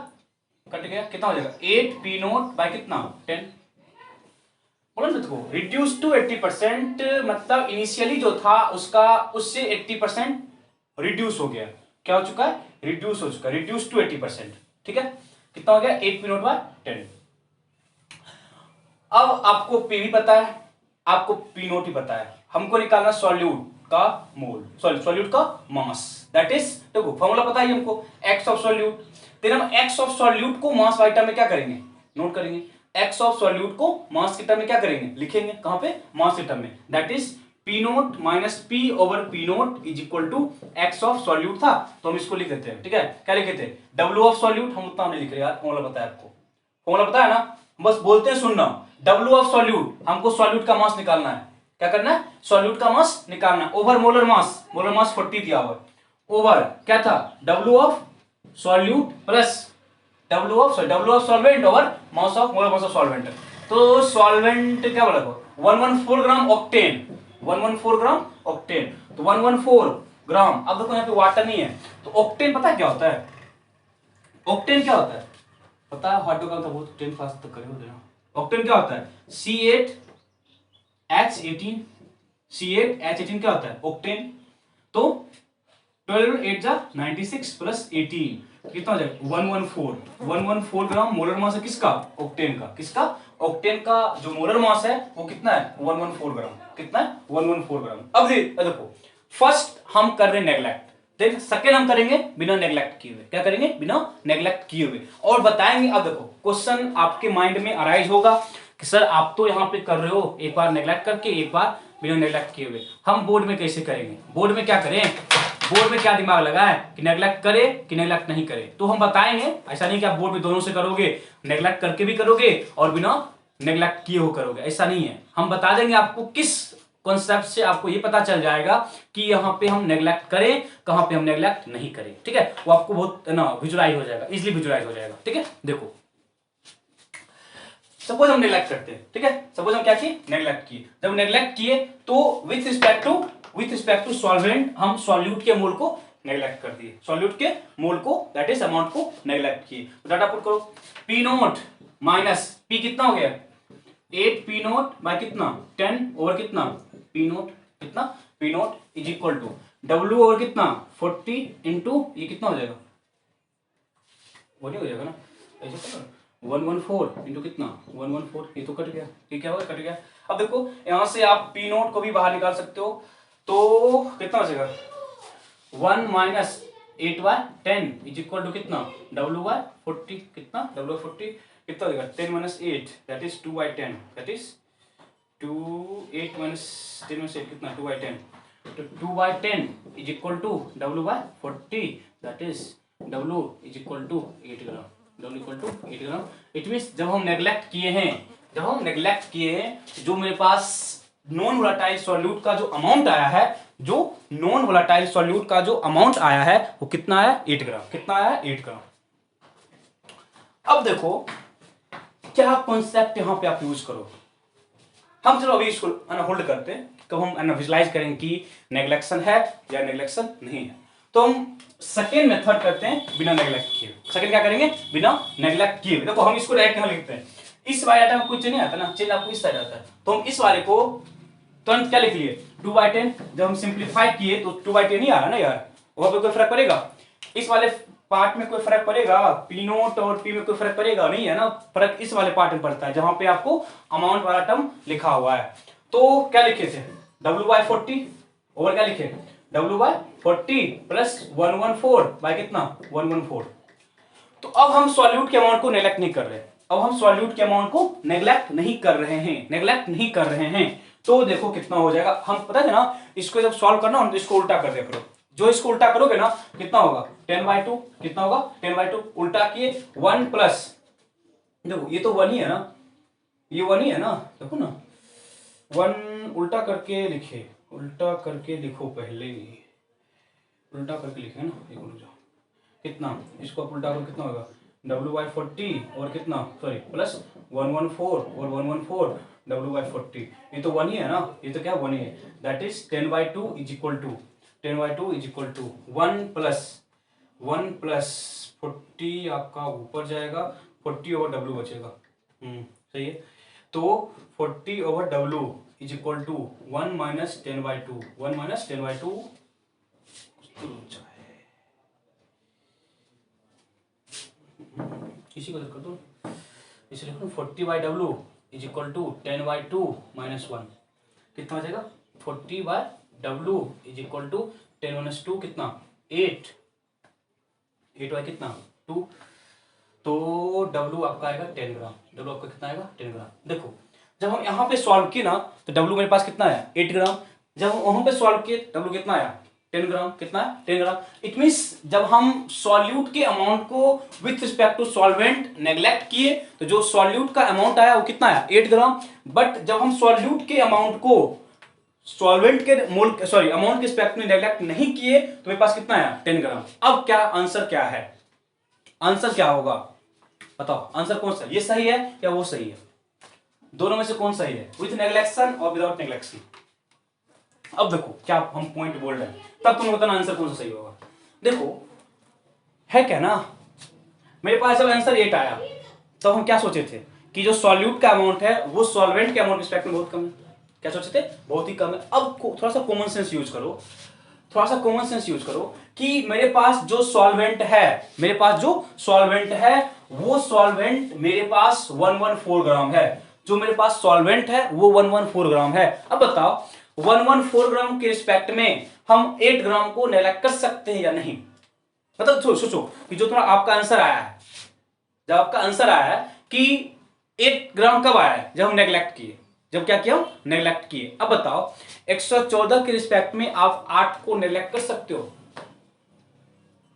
कट गया, कितना हो जाएगा 8 पी नोट बाय कितना 10। बोला ना देखो रिड्यूस टू 80%, मतलब इनिशियली जो था उसका उससे 80% रिड्यूस हो गया। क्या हो चुका है, रिड्यूस हो चुका है, रिड्यूस टू 80%, ठीक है। कितना हो गया 8 पी नोट बाय 10। अब आपको पी भी पता है, आपको पी नोट ही पता है, हमको निकालना सॉल्यूट का मोल, सॉरी सॉल्यूट का मास, दैट इज देखो फॉर्मूला पता है हमको, एक्स ऑफ सॉल्यूट। फिर हम एक्स ऑफ सॉल्यूट को मास वाइटा में क्या करेंगे, नोट करेंगे। एक्स ऑफ सॉल्यूट को मास के टर्म में क्या करेंगे, लिखेंगे कहां पे, मास के टर्म में, that is P naught minus P over P naught is equal to X of solute था, तो हम इसको लिख देते हैं, ठीक है। क्या लिखे थे, डब्ल्यू ऑफ सॉल्यूट, हम उतना नहीं लिख रहे यार, फॉर्मूला पता है आपको, फॉर्मूला पता है ना, बस बोलते हैं सुनना, डब्ल्यू ऑफ सॉल्यूट, हमको सॉल्यूट का मास निकालना है। क्या करना है, सॉल्यूट का मास निकालना है, ओवर मोलर मास, मोलर मास 40 दिया हुआ है, ओवर क्या था W of solute plus W of solvent over mass of molar mass of solvent. तो सॉल्वेंट क्या बोला, 114 ग्राम ऑक्टेन, 114 ग्राम ऑक्टेन, तो 114 ग्राम। अब देखो यहाँ पे वाटर नहीं है, तो ऑक्टेन पता है क्या होता है? ऑक्टेन क्या होता है पता है? हॉट का होता है, वो 10 क्लास तक करे हो देना। ऑक्टेन क्या होता है? C8H18, C8H18 क्या होता है? ऑक्टेन। तो 12 8 जा 96 प्लस 18 कितना हो जाएगा? 114 ग्राम मोलर मास है किसका? ऑक्टेन का। किसका? ऑक्टेन का जो मोलर मास है वो कितना है? 114 ग्राम। कितना है? 114 ग्राम। अब देखो फर्स्ट हम कर रहे हैं नेग्लेक्ट, देख सेकेंड हम करेंगे बिना नेग्लेक्ट किए हुए। क्या करेंगे? बिना नेग्लेक्ट किए हुए, और बताएंगे। अब देखो क्वेश्चन आपके माइंड में अराइज होगा कि सर आप तो यहाँ पे कर रहे हो, एक बार नेग्लेक्ट करके एक बार बिना नेग्लेक्ट किए हुए, हम बोर्ड में कैसे करेंगे? बोर्ड में क्या करें? बोर्ड में क्या दिमाग लगाए कि नेग्लेक्ट करे कि नेग्लेक्ट नहीं करे, तो हम बताएंगे। ऐसा नहीं कि आप बोर्ड में दोनों से करोगे, नेग्लेक्ट करके भी करोगे और बिना नेग्लेक्ट किए हो करोगे, ऐसा नहीं है। हम बता देंगे आपको किस कॉन्सेप्ट से आपको ये पता चल जाएगा कि यहाँ पे हम नेग्लेक्ट करें, कहां पे हम नेग्लेक्ट नहीं करें। ठीक है, वो आपको बहुत ना विजुलाइज हो जाएगा, इजिली विजुलाइज हो जाएगा। ठीक है, देखो सपोज हम नेग्लेक्ट करते हैं, ठीक है, सपोज हम क्या किए? नेग्लेक्ट किए। जब नेग्लेक्ट किए तो विथ रिस्पेक्ट टू सॉल्वेंट हम सॉल्यूट के मोल को नेग्लेक्ट कर दिए, सॉल्यूट के मोल को दैट इज अमाउंट को नेग्लेक्ट किए। तो डाटा पुट करो, पी नोट माइनस पी कितना हो गया? 8 पी नोट बाय कितना? 10 ओवर कितना? पी नोट कितना? P naught is equal to W over कितना? 40 इंटू ये कितना हो जाएगा? वो नहीं हो जाएगा ना, ऐसे करो 114 इंटू कितना? 114, ये तो कट गया, ये क्या होगा? कट गया। अब देखो यहां से आप पी नोट को भी बाहर निकाल सकते हो, तो कितना हो जाएगा? 1 minus 8 by 10 is equal to कितना? डब्ल्यू बाय 40 कितना? डब्ल्यू बाय 40 कितना हो जाएगा? 10 minus 8 that is 2 by 10 that is 2 8 minus 10 minus 8 कितना? 2 बाय 10, तो 2 by 10 is equal to W by 40 that is W is equal to 8 gram, W equal to 8 gram. It means जब हम नेग्लेक्ट किए हैं, जो मेरे पास नॉन वोलेटाइल सॉल्यूट का जो अमाउंट आया है, जो नॉन वोलेटाइल सॉल्यूट का जो अमाउंट आया है वो कितना आया? 8 ग्राम। कितना आया? 8 ग्राम। अब देखो क्या कॉन्सेप्ट यहां पे आप यूज करो। हम चलो अभी इसको होल्ड करते हैं, कब हम विजुलाइज करेंगे कि नेग्लेक्शन है या नेग्लेक्शन नहीं है। तो हम सेकेंड मेथड करते हैं बिना नेग्लेक्ट किए। सेकेंड क्या करेंगे? बिना नेग्लेक्ट किए। देखो हम इसको डायरेक्ट यहां लिखते हैं, इस वाले आइटम में कुछ नहीं आता ना, चेंज आपको इस साइड आता है, तो हम इस वाले को तुरंत क्या लिख लिए? 2 बाय 10। जब हम सिंप्लीफाई किए तो 2 बाय 10 ही आ रहा ना यार, वहां पे कोई फर्क पड़ेगा? इस वाले पार्ट में कोई फर्क पड़ेगा? पी नोट और पी में कोई फर्क पड़ेगा? नहीं है ना, फर्क इस वाले पार्ट में पड़ता है जहां पे आपको अमाउंट वाला टर्म लिखा हुआ है। तो क्या लिखे थे? W बाय 40 ओवर क्या लिखे? W बाय 40 प्लस 114 बाय कितना? 114। तो अब हम सॉल्यूट के अमाउंट को नेग्लेक्ट नहीं कर रहे, नेग्लेक्ट नहीं कर रहे हैं। तो देखो कितना हो जाएगा, हम पता है ना, इसको जब सॉल्व करना हो तो इसको उल्टा कर दिया करो। जो इसको उल्टा करोगे ना कितना होगा? 10/2। कितना होगा? 10/2। उल्टा किए 1 प्लस, देखो ये तो 1 ही है ना, ये 1 ही है ना, देखो ना 1 उल्टा करके लिखो पहले, उल्टा करके लिखे ना, एक रुक जाओ, कितना? इसको आप उल्टा करो कितना होगा? W बाय 40 और कितना? सॉरी प्लस 114 और 114 W बाय 40, ये तो 1 ही है ना, ये तो क्या 1 ही है, that is 10/2 is equal to 1 plus 40 आपका ऊपर जाएगा, 40 ओवर W बचेगा। सही है, तो 40 over W is equal to 1 minus 10/2, 1 minus 10/2 इसी को कर दो, इसे लिखो 40/W is equal to 10/2 minus 1, कितना हो जाएगा? 40/W is equal to 10 minus 2 कितना? 8 बाय कितना? 2, तो W आपका आएगा 10 ग्राम। W आपका कितना आएगा? 10 ग्राम। देखो जब हम यहाँ पे सॉल्व किए ना तो W मेरे पास कितना आया? 8 ग्राम। जब हम वहां पे सॉल्व किए W कितना आया? 10 ग्राम। कितना है? 10 ग्राम। इट मीन्स जब हम सॉल्यूट के अमाउंट को with respect to solvent neglect किए तो जो सॉल्यूट का अमाउंट आया वो कितना आया? 8 ग्राम। बट जब हम सॉल्यूट के अमाउंट को सॉल्वेंट के अमाउंट के रिस्पेक्ट में नेग्लेक्ट नहीं किए तो मेरे पास कितना आया? 10 ग्राम। अब क्या आंसर क्या है? आंसर क्या होगा बताओ, आंसर कौन सा? ये सही है या वो सही है? दोनों में से कौन सही है, विथ नेग्लेक्शन और विदाउट नेग्लेक्शन? अब देखो क्या हम पॉइंट बोल रहे हैं, तब तुम बताना आंसर कौन सा सही होगा। देखो है क्या ना, मेरे पास जब आंसर 8 आया तो हम क्या सोचे थे कि जो सॉल्यूट का अमाउंट है वो सॉल्वेंट के अमाउंट रिस्पेक्ट में बहुत कम है। क्या सोचे थे? बहुत ही कम है। अब थोड़ा सा कॉमन सेंस यूज करो, थोड़ा सा कॉमन सेंस यूज करो कि मेरे पास जो सॉल्वेंट है, मेरे पास जो सॉल्वेंट है वो सॉल्वेंट मेरे पास 114 ग्राम है। जो मेरे पास सॉल्वेंट है वो 114 ग्राम है। अब बताओ 114 ग्राम के रिस्पेक्ट में हम 8 ग्राम को नेग्लेक्ट कर सकते हैं या नहीं? मतलब सोचो कि जो तुम्हारा आपका आंसर आया है, जब आपका आंसर आया है कि 8 ग्राम कब आया है? जब हम नेग्लेक्ट किए। जब क्या किया? हम नेग्लेक्ट किए। अब बताओ 114 के रिस्पेक्ट में आप 8 को नेग्लेक्ट कर सकते हो?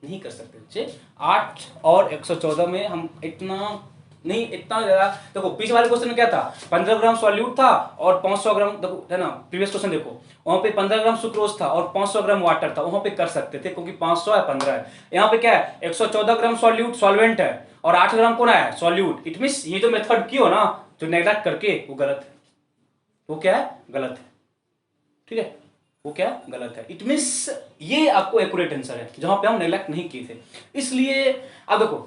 नहीं कर सकते बच्चे। 8 और 114 में हम इतना नहीं, इतना ज्यादा। देखो पीछे वाले क्वेश्चन में क्या था, 15 ग्राम सॉल्यूट था और 500 ग्राम, देखो है ना प्रीवियस क्वेश्चन देखो, वहां पे 15 ग्राम सुक्रोज था और 500 ग्राम वाटर था, वहां पे कर सकते थे क्योंकि 500 है 15 है। यहाँ पे क्या है, 114 ग्राम सॉल्यूट सॉल्वेंट है और 8 ग्राम कौन है? सॉल्यूट। इट मींस ये जो मेथड की हो ना, जो नेग्लेक्ट करके, वो गलत है। वो क्या है? गलत है। ठीक है, वो क्या गलत है। इट मींस ये आपको एक्यूरेट आंसर है जहां पे हम नेग्लेक्ट नहीं किए थे। इसलिए अब देखो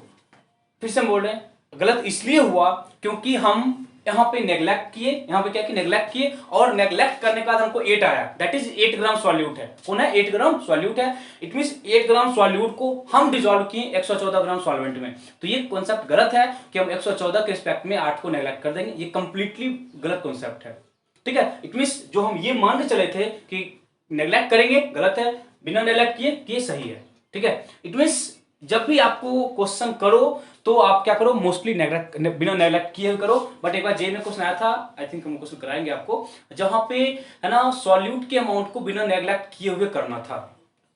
फिर से हम बोल रहे हैं, गलत इसलिए हुआ क्योंकि हम यहां पे नेग्लेक्ट किए, यहां पे क्या कि नेग्लेक्ट किए, और नेग्लेक्ट करने के बाद हमको 8 आया, दैट इज 8 ग्राम सॉल्यूट है। कौन है? 8 ग्राम सॉल्यूट है। इट मींस 8 ग्राम सॉल्यूट को हम डिसॉल्व किए 114 ग्राम सॉल्वेंट में। तो ये कॉन्सेप्ट गलत है कि हम 114 के रिस्पेक्ट में 8 को नेग्लेक्ट कर देंगे, ये कंप्लीटली गलत कॉन्सेप्ट है। ठीक है, इट मींस जो हम ये मान के चले थे कि नेग्लेक्ट करेंगे, गलत है। बिना नेग्लेक्ट किए सही है। ठीक है, इट मींस जब भी आपको क्वेश्चन करो तो आप क्या करो, मोस्टली नेग्लेक्ट, बिना नेग्लेक्ट किए करो। बट एक बार जे में क्वेश्चन आया था, आई थिंक हम क्वेश्चन कराएंगे आपको, जहां पे है ना सॉल्यूट के अमाउंट को बिना नेग्लेक्ट किए हुए करना था।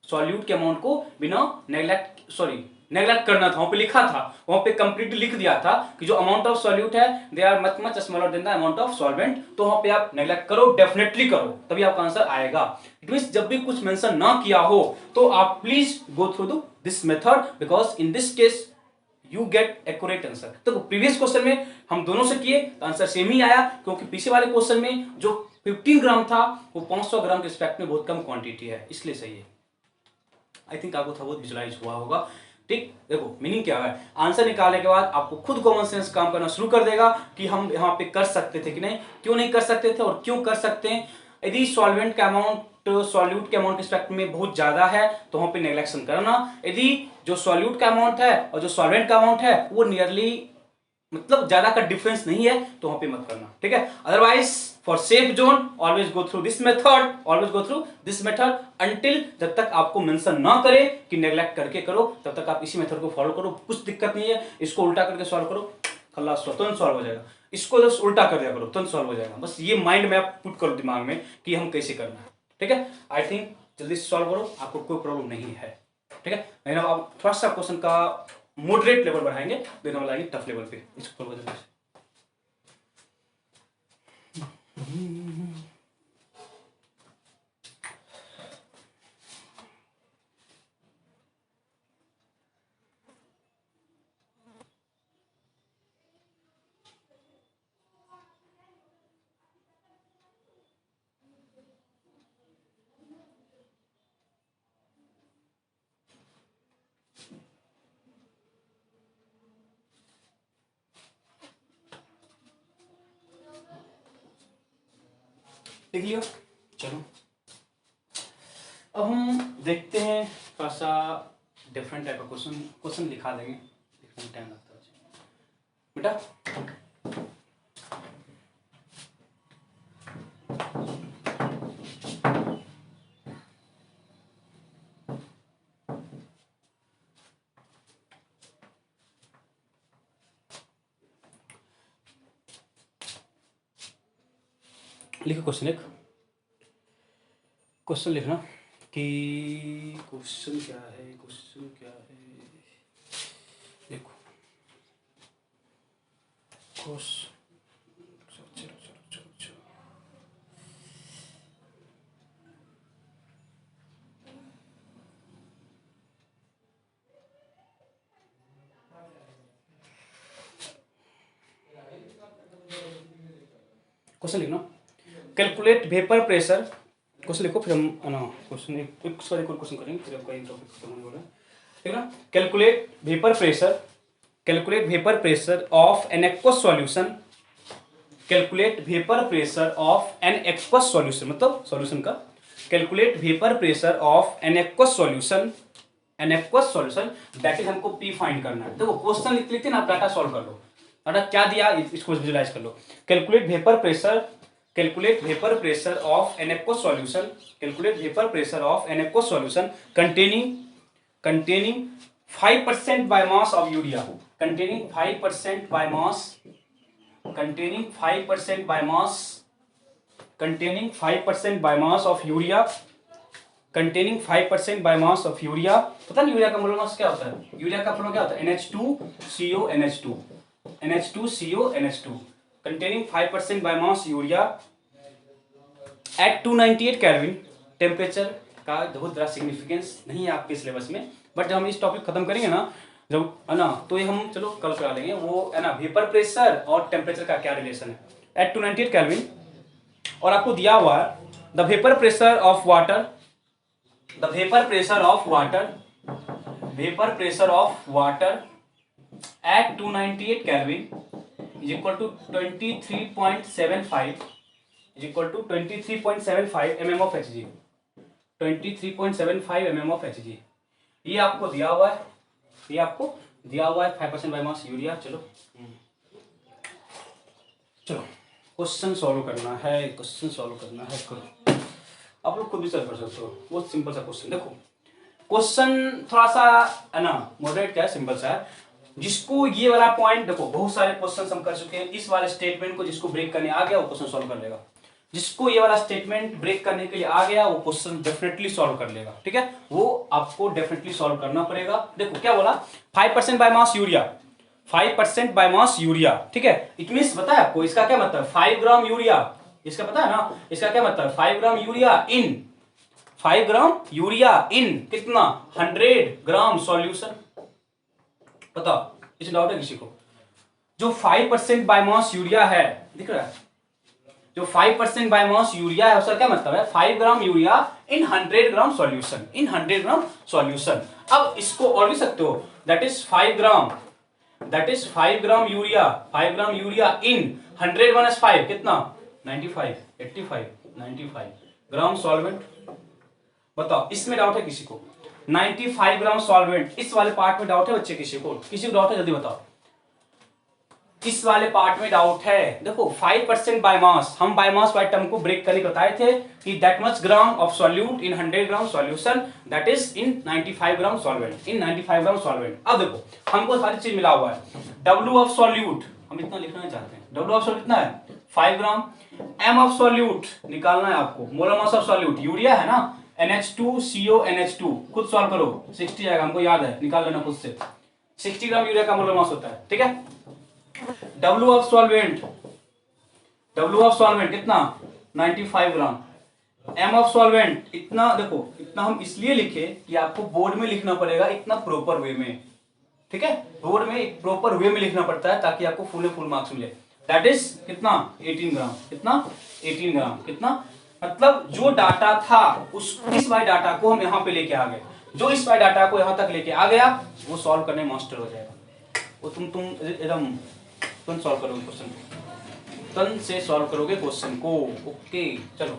सॉल्यूट के अमाउंट को बिना नेग्लेक्ट, सॉरी नेग्लेक्ट करना था, वहां पे लिखा था, वहां पे कंप्लीटली लिख दिया था कि जो अमाउंट ऑफ सॉल्यूट है they are much much smaller than the amount of solvent. तो वहां पे आप नेग्लेक्ट करो, डेफिनेटली करो, तभी आपका आंसर आएगा। इट मींस जब भी कुछ मेंशन ना किया हो तो आप please go through this method, because in this case you get accurate answer. तो प्रीवियस क्वेश्चन में हम दोनों से किए तो आंसर सेम ही आया, क्योंकि पीछे वाले क्वेश्चन में जो 15 ग्राम था वो 500 ग्राम के रिस्पेक्ट में बहुत कम क्वांटिटी है, इसलिए सही है। आई थिंक आपको थोड़ा बहुत विजुलाइज हुआ होगा। ठीक, देखो मीनिंग क्या है, आंसर निकालने के बाद आपको खुद कॉमन सेंस काम करना शुरू कर देगा कि हम यहाँ पे कर सकते थे कि नहीं, क्यों नहीं कर सकते थे और क्यों कर सकते हैं। यदि सॉल्वेंट का अमाउंट सॉल्यूट के अमाउंट के रिस्पेक्ट में बहुत ज्यादा है तो वहां पे नेग्लेक्शन करना। यदि जो सॉल्यूट का अमाउंट है और जो सॉल्वेंट का अमाउंट है वो नियरली, मतलब ज्यादा का डिफरेंस नहीं है, तो वहां पे मत करना। ठीक है, otherwise for safe zone always go through this method, always go through this method until, जब तक आपको मेंशन ना करे कि नेग्लेक्ट करके करो तब तक आप इसी मेथड को फॉलो करो, कुछ दिक्कत नहीं है। इसको उल्टा करके सॉल्व करो, खल्लास तुरंत सॉल्व हो जाएगा। इसको बस उल्टा कर दिया करो, तुरंत सॉल्व हो जाएगा। बस ये माइंड में आप पुट करो दिमाग में कि हम कैसे करना है। ठीक है, आई थिंक जल्दी से सॉल्व करो, आपको कोई प्रॉब्लम नहीं है। ठीक है, नहीं ना आप थोड़ा सा क्वेश्चन का मॉडरेट लेवल बढ़ाएंगे, देने वाला टफ लेवल पे इसको फॉलो करना। लिख लियो, चलो अब हम देखते हैं थोड़ा सा डिफरेंट टाइप का क्वेश्चन। क्वेश्चन लिखा देंगे, लिखने में टाइम लगता है बेटा। लिखो क्वेश्चन, एक क्वेश्चन लिखना कि क्वेश्चन क्या है, क्वेश्चन क्या है। देखो क्वेश्चन, चलो चलो चलो चलो, क्वेश्चन लिखना, कैलकुलेट वेपर प्रेशर, क्वेश्चन लिखो फिर हम है ना क्वेश्चन एक क्वेश्चन करेंगे फिर आपका टॉपिक खत्म होने वाला है, ठीक है ना। Calculate vapour pressure, calculate vapour pressure of an aqueous solution, calculate vapour pressure of an aqueous solution, मतलब सॉल्यूशन का calculate vapour pressure of an aqueous solution, N aqueous solution that is हमको पी फाइंड करना है। देखो क्वेश्चन लिख लेते हैं ना, आप डाटा सॉल्व कर लो, डाटा क्या दिया इसको विजुलाइज कर लो। Calculate vapour pressure, calculate vapour pressure of an aqueous solution, calculate vapour pressure of an aqueous solution containing 5% by mass of urea, containing 5% by mass, containing 5% by mass, containing 5% by mass of urea, containing 5% by mass of urea। पता नहीं यूरिया का मोलर मास क्या होता है, यूरिया का फॉर्मूला क्या होता है, NH2CO NH2, NH2CO NH2, containing 5% by mass urea at 298 kelvin. Temperature का बहुत बड़ा सिग्निफिकेंस नहीं है आपके सिलेबस में, बट जब हम इस टॉपिक खत्म करेंगे ना, जब है ना, तो ये हम चलो कल करा लेंगे, वो है ना वेपर प्रेशर और टेम्परेचर का क्या रिलेशन है एट 298 केल्विन। और आपको दिया हुआ है the vapour pressure of water, the vapour pressure of water, vapour pressure of water at 298 kelvin is equal to 23.75 is equal to 23.75 mm of Hg, 23.75 mm of Hg। ये आपको दिया हुआ है, ये आपको दिया हुआ है 5% बाय मास यूरिया। चलो चलो क्वेश्चन सॉल्व करना है, क्वेश्चन सॉल्व करना है, करो आप लोग खुद भी सॉल्व कर सकते हो, बहुत सिंपल सा क्वेश्चन। देखो क्वेश्चन थोड़ा सा है ना मॉडरेट क्या है, सिंपल सा है। जिसको ये वाला पॉइंट, देखो बहुत सारे क्वेश्चन हम कर चुके हैं, इस वाले स्टेटमेंट को जिसको ब्रेक करने आ गया वो क्वेश्चन सॉल्व कर लेगा, जिसको ये वाला स्टेटमेंट ब्रेक करने के लिए आ गया वो क्वेश्चन डेफिनेटली सॉल्व कर लेगा, ठीक है, वो आपको डेफिनेटली सॉल्व करना पड़ेगा। देखो क्या बोला, 5% by mass urea, 5% by mass urea, ठीक है, इट मींस पता है आपको इसका क्या मतलब, 5 ग्राम यूरिया, इसका पता है ना, इसका क्या मतलब 5 gram urea in, 5 gram urea in कितना 100 ग्राम सॉल्यूशन। पता इसे डाउट है किसी को, जो 5% बाय मास यूरिया है, दिख रहा है, जो 5% बाय मास यूरिया है उसका क्या मतलब है 5 gram urea in 100 gram solution, in 100 gram solution. अब इसको और भी सकते हो, that is 5 gram, that is 5 gram urea, 5 gram urea in 100 minus 5 कितना 95, 85, 95 ग्राम सॉल्वेंट। बताओ इसमें डाउट है किसी को, 95 ग्राम सॉल्वेंट, इस वाले पार्ट में डाउट है बच्चे किसी को, किसी को डाउट है जल्दी बताओ, इस वाले पार्ट में डाउट है। देखो 5% बाय मास, हम बाय मास वाले टर्म को ब्रेक करके बताए थे कि that much gram of solute in 100 gram solution that is in 95 gram solvent, in 95 gram solvent. अब देखो हमको सारी चीज मिला हुआ है, W ऑफ सॉल्यूट हम इतना लिखना चाहते हैं, W ऑफ सॉल्यूट कितना है 5 ग्राम, M ऑफ सॉल्यूट निकालना है आपको, molar mass of solute urea है ना NH2CO NH2, खुद सॉल्व करो 60 आएगा, हमको याद है, निकाल लेना खुद से, 60 ग्राम यूरिया का मोलर मास होता है, ठीक है। W of solvent, W of solvent कितना 95 ग्राम, M ऑफ सॉल्वेंट इतना, देखो इतना हम इसलिए लिखे कि आपको बोर्ड में लिखना पड़ेगा इतना प्रॉपर वे में, ठीक है, बोर्ड में एक प्रॉपर वे में लिखना पड़ता है ताकि आपको फुल मार्क्स मिले। दैट इज कितना 18 ग्राम, कितना 18 ग्राम, कितना मतलब जो डाटा था उस इस वाले डाटा को हम यहाँ पे लेके आ गए, जो इस वाले डाटा को यहाँ तक लेके आ गया वो सॉल्व करने मास्टर हो जाएगा, वो तुम एकदम तुम सॉल्व करोगे क्वेश्चन, तन से सॉल्व करोगे क्वेश्चन को। ओके चलो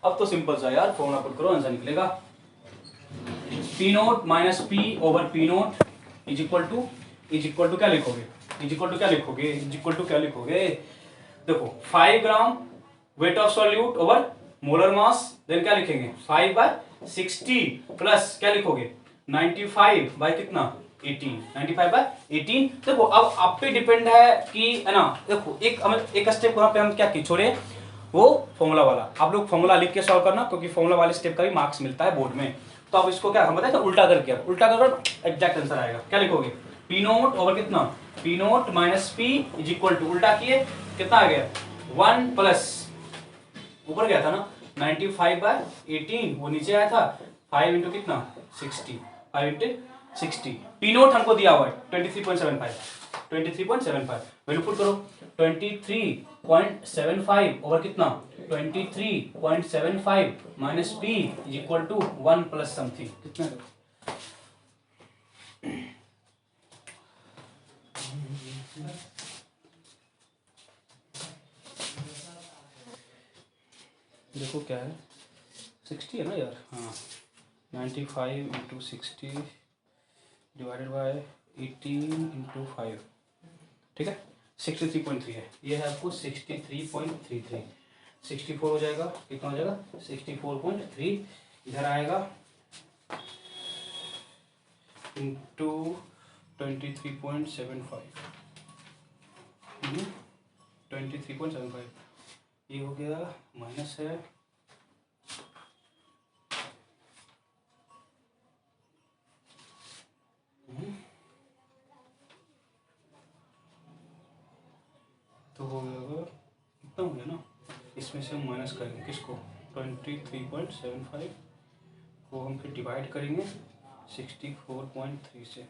अब तो सिंपल सा यार, फॉर्मूला पुट करो आंसर निकलेगा, P naught minus P over P naught is equal to क्या लिखोगे, इज इक्वल टू क्या लिखोगे, इज इक्वल टू क्या लिखोगे, देखो 5 gram weight of solute over molar mass, then क्या लिखेंगे 5 बाय 60 प्लस क्या लिखोगे 95 बाय कितना 18, 95 बाय 18। देखो अब आप पे डिपेंड है कि है ना, देखो एक स्टेप वहां पे हम क्या की छोड़े, वो फॉर्मूला वाला, आप लोग फॉर्मूला लिख के सॉल्व करना क्योंकि फॉर्मूला वाले स्टेप का भी मार्क्स मिलता है बोर्ड में। तो अब इसको क्या हम बताए उल्टा करके, अब उल्टा करो एग्जैक्ट आंसर आएगा, क्या लिखोगे P नोट ओवर कितना P naught minus P is equal to, उल्टा किए कितना आ गया 1 प्लस ऊपर गया था ना 95 बाय 18, वो नीचे आया था 5 इंटू कितना 60, 5 इंटू 60, P नोट हमको दिया हुआ है 23.75, 23.75 वैल्यू पुट करो। 23.75 ओवर कितना 23.75 minus p is equal to 1 plus something कितना है? देखो क्या है 60 है ना यार, हाँ 95 इंटू 60 डिवाइडेड बाय 18 इंटू 5, ठीक है 63.3 है, ये है आपको 63.33, 64 हो जाएगा, कितना हो जाएगा 64.3 इधर आएगा इंटू 23.75 23.75 ये हो गया माइनस है तो हो गया कितना हो गया ना, इसमें से हम माइनस करेंगे किसको 23.75 को हम फिर डिवाइड करेंगे 64.3 से,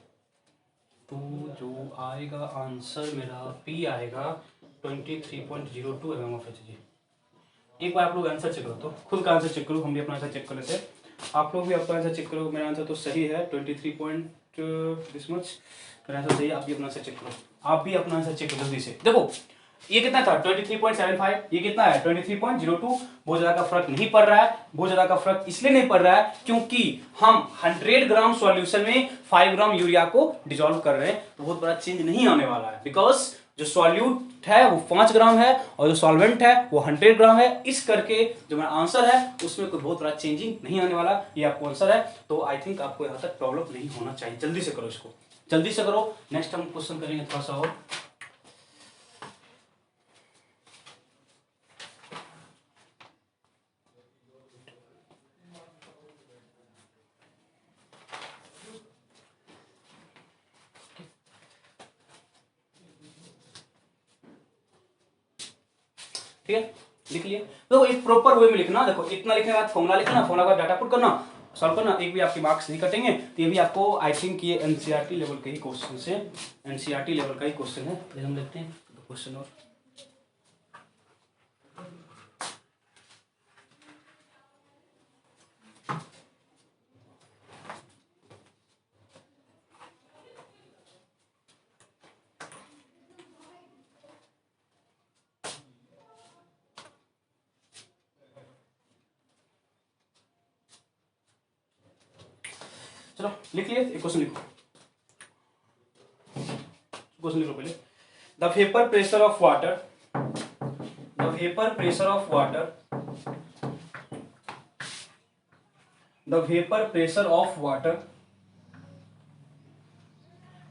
तो जो आएगा आंसर मेरा P आएगा 23.02 mmHg। एक बार आप लोग आंसर चेक करो, तो खुद का आंसर चेक करो, हम भी अपना आंसर चेक कर लेते हैं, आप लोग भी आपका आंसर चेक करो। मेरा आंसर तो सही है 23 पॉइंट दिस मच, मेरा आंसर सही है, आप भी अपना आंसर चेक करो, आप भी अपना आंसर चेक करो जल्दी से। देखो ये कितना था 23.75, ये कितना है 23.02, बहुत ज्यादा का फर्क नहीं पड़ रहा है, बहुत ज्यादा का फर्क इसलिए नहीं पड़ रहा है क्योंकि हम 100 ग्राम सॉल्यूशन में 5 ग्राम यूरिया को डिसॉल्व कर रहे हैं, तो बहुत बड़ा चेंज नहीं आने वाला है, बिकॉज जो सॉल्यूट है वो 5 ग्राम है और जो सॉल्वेंट है वो 100 ग्राम है, इस करके जो मेरा आंसर है उसमें कोई बहुत बड़ा चेंजिंग नहीं आने वाला, ये आपको आंसर है। तो आई थिंक आपको यहाँ तक प्रॉब्लम नहीं होना चाहिए, जल्दी से करो इसको, जल्दी से करो। नेक्स्ट हम क्वेश्चन करेंगे थोड़ा सा और, ठीक है लिख लिए। तो एक प्रॉपर वे में लिखना, देखो इतना लिखने के बाद फॉर्मूला लिखना, फॉर्मूला का डाटा पुट करना, सॉल्व करना, एक भी आपके मार्क्स नहीं कटेंगे, तो ये भी आपको आई थिंक ये एनसीईआरटी लेवल के ही क्वेश्चन है, एनसीईआरटी लेवल का ही क्वेश्चन है। फिर हम देखते हैं क्वेश्चन और चलो लिख लिए, एक क्वेश्चन लिखो, क्वेश्चन लिखो पहले। The vapour pressure of water, the vapour pressure of water, the vapour pressure of water,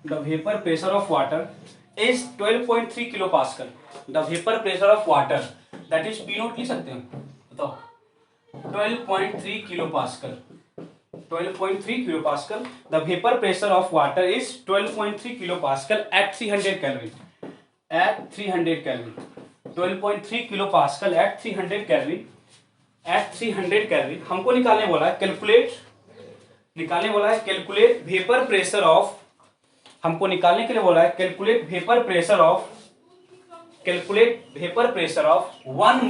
the vapour pressure of water is 12.3 kilo pascal. The vapour pressure of water that is P note लिख सकते हैं, बताओ 12.3 kilo pascal, 12.3 kilopascal. The vapor pressure of water is 12.3 kilopascal at 300 Kelvin. At 300 Kelvin. 12.3 kilopascal at 300 Kelvin. At 300 Kelvin. हमको निकालने बोला है कैलकुलेट, निकालने बोला है कैलकुलेट वेपर प्रेशर ऑफ, हमको निकालने के लिए बोला है calculate vapour pressure of, calculate vapour pressure of 1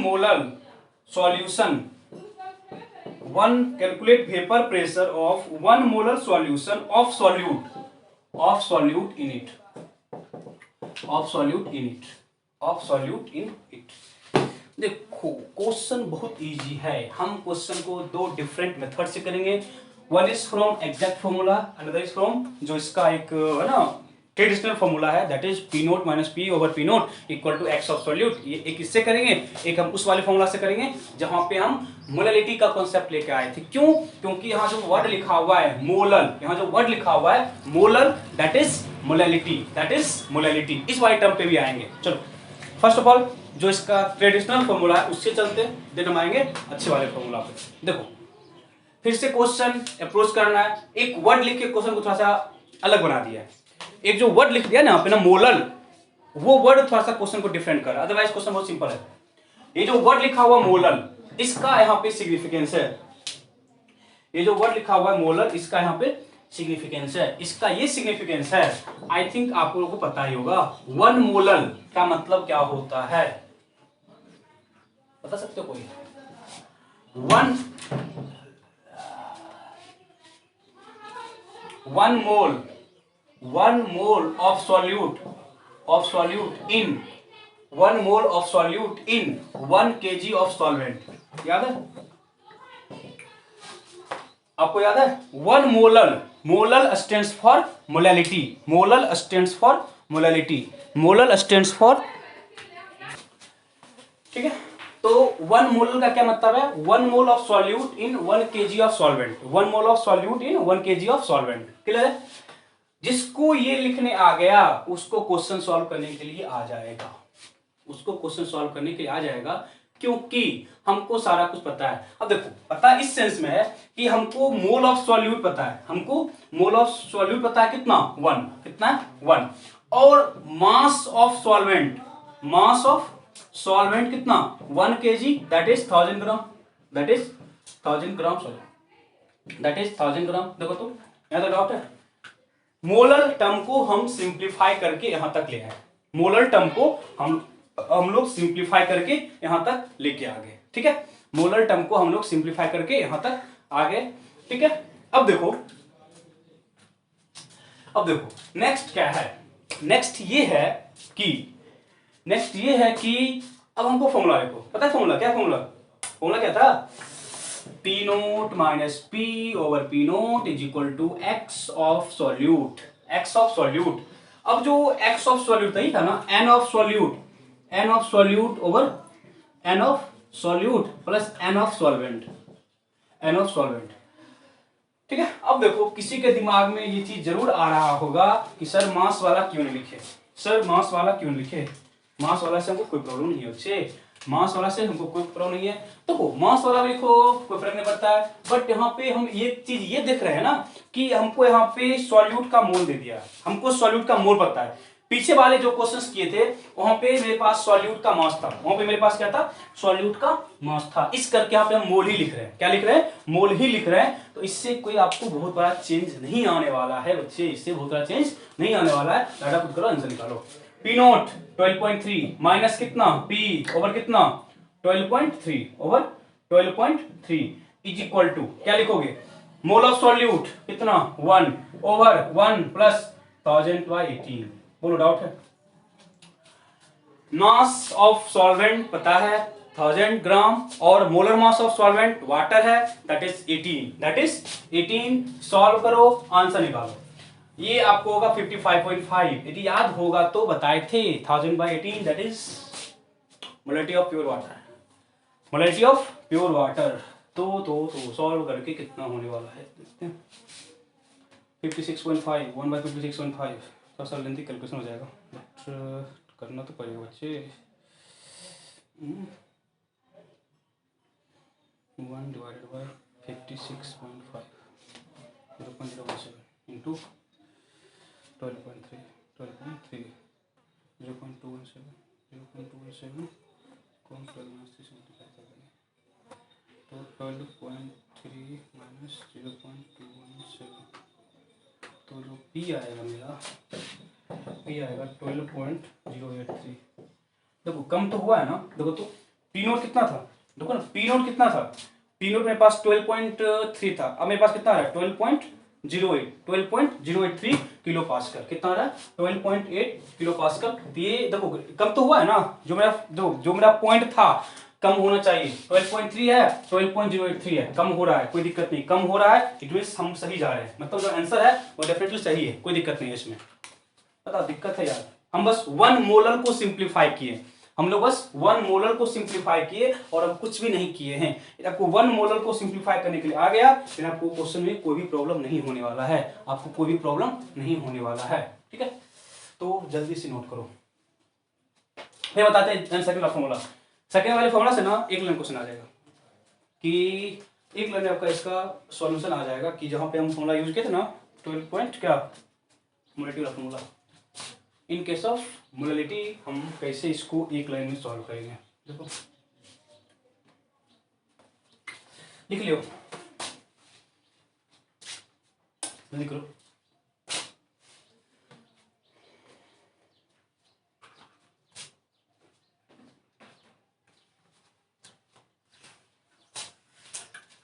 molar solution, calculate vapour pressure of 1 molar solution of solute in it, of solute in it. देखो क्वेश्चन बहुत इजी है, हम क्वेश्चन को दो डिफरेंट मेथड से करेंगे, one is from exact formula, another is from जो इसका एक है ना ट्रेडिशनल फॉर्मूला है, that is P naught minus P over P naught equal to X of solute. ये एक इससे करेंगे, एक हम उस वाले फॉर्मूला से करेंगे जहां पे हम मोलैलिटी का कॉन्सेप्ट लेके आए थे। क्यों? क्योंकि यहाँ जो वर्ड लिखा हुआ है मोलर, यहाँ जो वर्ड लिखा हुआ है molar that is molality, that is molality, इस वाले टर्म पे भी आएंगे। चलो फर्स्ट ऑफ ऑल जो इसका ट्रेडिशनल फॉर्मूला है उससे चलते, देन हम आएंगे अच्छे वाले फॉर्मूला पे। देखो फिर से क्वेश्चन अप्रोच करना है, एक वर्ड लिख के क्वेश्चन को थोड़ा सा अलग बना दिया है, एक जो वर्ड लिख दिया ना पे ना मोलर, वो वर्ड थोड़ा सा क्वेश्चन को डिफरेंट कर, अदरवाइज क्वेश्चन बहुत सिंपल है। ये जो वर्ड लिखा हुआ मोलर, इसका यहाँ पे सिग्निफिकेंस है, ये जो वर्ड लिखा हुआ है मोलर, इसका यहाँ पे सिग्निफिकेंस है, इसका ये सिग्निफिकेंस है। आई थिंक आप लोगों को पता ही होगा 1 मोलर का मतलब क्या होता है, बता सकते हो कोई? 1 mole of solute in 1 mole of solute in 1 kg of solvent, याद है आपको? याद है 1 molar, molar stands for molality, molar stands for molality, molar stands for, ठीक है। तो 1 मोलर का क्या मतलब है? 1 mole of solute in 1 kg of solvent, 1 mole of solute in 1 kg of solvent, clear है? जिसको ये लिखने आ गया उसको क्वेश्चन सॉल्व करने के लिए आ जाएगा, उसको क्वेश्चन सॉल्व करने के लिए आ जाएगा, क्योंकि हमको सारा कुछ पता है। अब देखो पता इस सेंस में है कि हमको मोल ऑफ सॉल्यूट पता है, हमको मोल ऑफ सॉल्यूट पता है कितना 1, कितना 1, और मास of solvent, mass of solvent कितना 1 kg, that is 1000 gram, that is 1000 gram, sorry that is 1000 ग्राम। देखो तो यहां तक डाउट है? मोलर टर्म को हम सिंप्लीफाई करके यहां तक ले आए, मोलर टर्म को हम लोग सिंप्लीफाई करके यहां तक लेके आ गए, ठीक है? मोलर टर्म को हम लोग सिंप्लीफाई करके यहां तक आ गए, ठीक है? अब देखो नेक्स्ट क्या है? नेक्स्ट ये है कि अब हमको फॉर्मूला देखो, पता है फॉर्मूला क्या था? P naught minus P over P naught is equal to X of solute, X of solute. अब जो एक्स ऑफ सॉल्यूट था ना, N of solute over N of solute plus N of solvent, ठीक है? अब देखो किसी के दिमाग में ये चीज जरूर आ रहा होगा कि सर मास वाला क्यों नहीं लिखे, मास वाला से हमको कोई प्रॉब्लम नहीं है बच्चे, मास वाला से हमको कोई प्रॉब्लम नहीं है, तो मास वाला भी लिखो, कोई फर्क नहीं पड़ता है। बट यहाँ पे हम ये चीज ये देख रहे हैं ना कि हमको यहाँ पे सॉल्यूट का मोल दे दिया, हमको सॉल्यूट का मोल पता है। पीछे वाले जो क्वेश्चंस किए थे वहां पे मेरे पास सॉल्यूट का मास था, वहां पे मेरे पास क्या था? सॉल्यूट का मास था। इस करके यहाँ पे हम मोल ही लिख रहे हैं, क्या लिख रहे हैं? मोल ही लिख रहे हैं। तो इससे कोई आपको बहुत बड़ा चेंज नहीं आने वाला है बच्चे, इससे बहुत बड़ा चेंज नहीं आने वाला है। डाटा पुट करो, आंसर निकालो। पी नोट 12.3 माइनस कितना पी ओवर कितना 12.3 ओवर 12.3 इज इक्वल टू क्या लिखोगे? मोल ऑफ सॉल्यूट कितना 1 ओवर 1 प्लस 1000/18। बोलो डाउट है? मास ऑफ सॉल्वेंट पता है 1000 ग्राम और molar mass of solvent water है दैट इज 18, सॉल्व करो, आंसर निकालो। ये आपको होगा 55.5, यदि याद होगा तो बताए थे 1000/18 that is molarity of pure water, तो सॉल्व करके कितना होने वाला है देखते हैं। 56.5 1/56.5, थोड़ा सा लेंथी कैलकुलेशन हो जाएगा बट करना तो पड़ेगा बच्चे। 1/56.5 0.017 इंटू 12.3 0.217 कौन 12 से मल्टीप्लाई कर देंगे तो 12.3 माइनस 0.217, तो जो पी आएगा मेरा, पी आएगा 12.083। देखो कम तो हुआ है ना, देखो तो पी नोट कितना था, देखो ना पी नोट कितना था, पी नोट मेरे पास 12.3 था, अब मेरे पास कितना आ रहा है 12.083 किलो पास्कल, कितना आ रहा है 12.8 किलो पास्कल। तो ये देखो कम तो हुआ है ना, जो मेरा पॉइंट था कम होना चाहिए, 12.3 है 12.083 है, कम हो रहा है, कोई दिक्कत नहीं, कम हो रहा है इट मींस हम सही जा रहे हैं, मतलब जो आंसर है वो डेफिनेटली सही है, कोई दिक्कत नहीं है इसमें। पता दिक्कत है यार, हम बस 1 मोलर को सिंप्लीफाई किए, हम लोग बस 1 मोलर को सिंप्लीफाई किए और अब कुछ भी नहीं किए हैं। आपको 1 मोलर को सिंप्लीफाई करने के लिए आ गया, फिर आपको क्वेश्चन में कोई भी प्रॉब्लम नहीं होने वाला है, आपको कोई भी प्रॉब्लम नहीं होने वाला है, ठीक है? तो जल्दी से नोट करो। फिर बताते हैं सेकंड वाला फॉर्मूला। सेकंड वाले फॉर्मूला से ना एक लाइन क्वेश्चन आ जाएगा कि एक लाइन में आपका इसका सॉल्यूशन आ जाएगा कि जहां पे हम फॉर्मूला यूज किए थे ना 12 पॉइंट क्या मोलैरिटी वाला formula, in case of molarity हम कैसे इसको एक लाइन में सॉल्व करेंगे। देखो लिख लियो, जल्दी करो।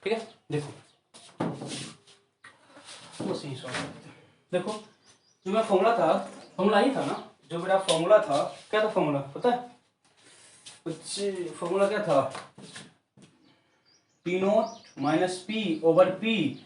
ठीक है, देखो बस यही सॉल्व करते हैं। देखो जो मेरा फॉर्मूला था, फॉर्मूला ही था ना, जो मेरा फॉर्मूला था, क्या था फॉर्मूला पता है? कुछ फॉर्मूला क्या था? P naught minus P over P,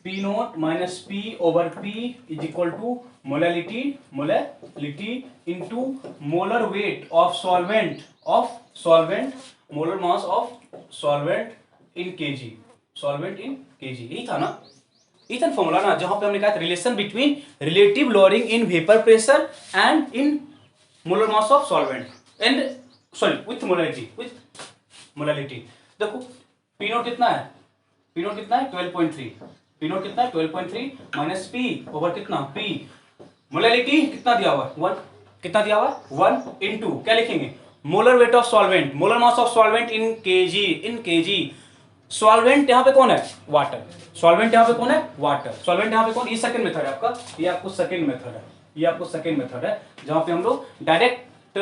P naught minus P over P is equal to molality into molar weight of solvent molar mass of solvent in KG, यही था ना, यही था फॉर्मूला ना, जहां पे हमने कहा था relation between relative lowering in vapour pressure and in molar mass of solvent and sorry with molality. देखो पी नोट कितना है? पी नोट कितना है? 12.3। पी नोट कितना है? 12.3 माइनस पी ओवर कितना पी, मोलैलिटी कितना दिया हुआ है? 1। कितना दिया हुआ है? 1 इनटू क्या लिखेंगे? Molar weight of solvent, molar mass of solvent in KG. Solvent यहां पे कौन है? वाटर। सॉल्वेंट यहां पे कौन है? वाटर। सॉल्वेंट यहां पे कौन? ये सेकंड मेथड है आपका, ये आपको सेकंड मेथड है, जहां पे हम लोग डायरेक्ट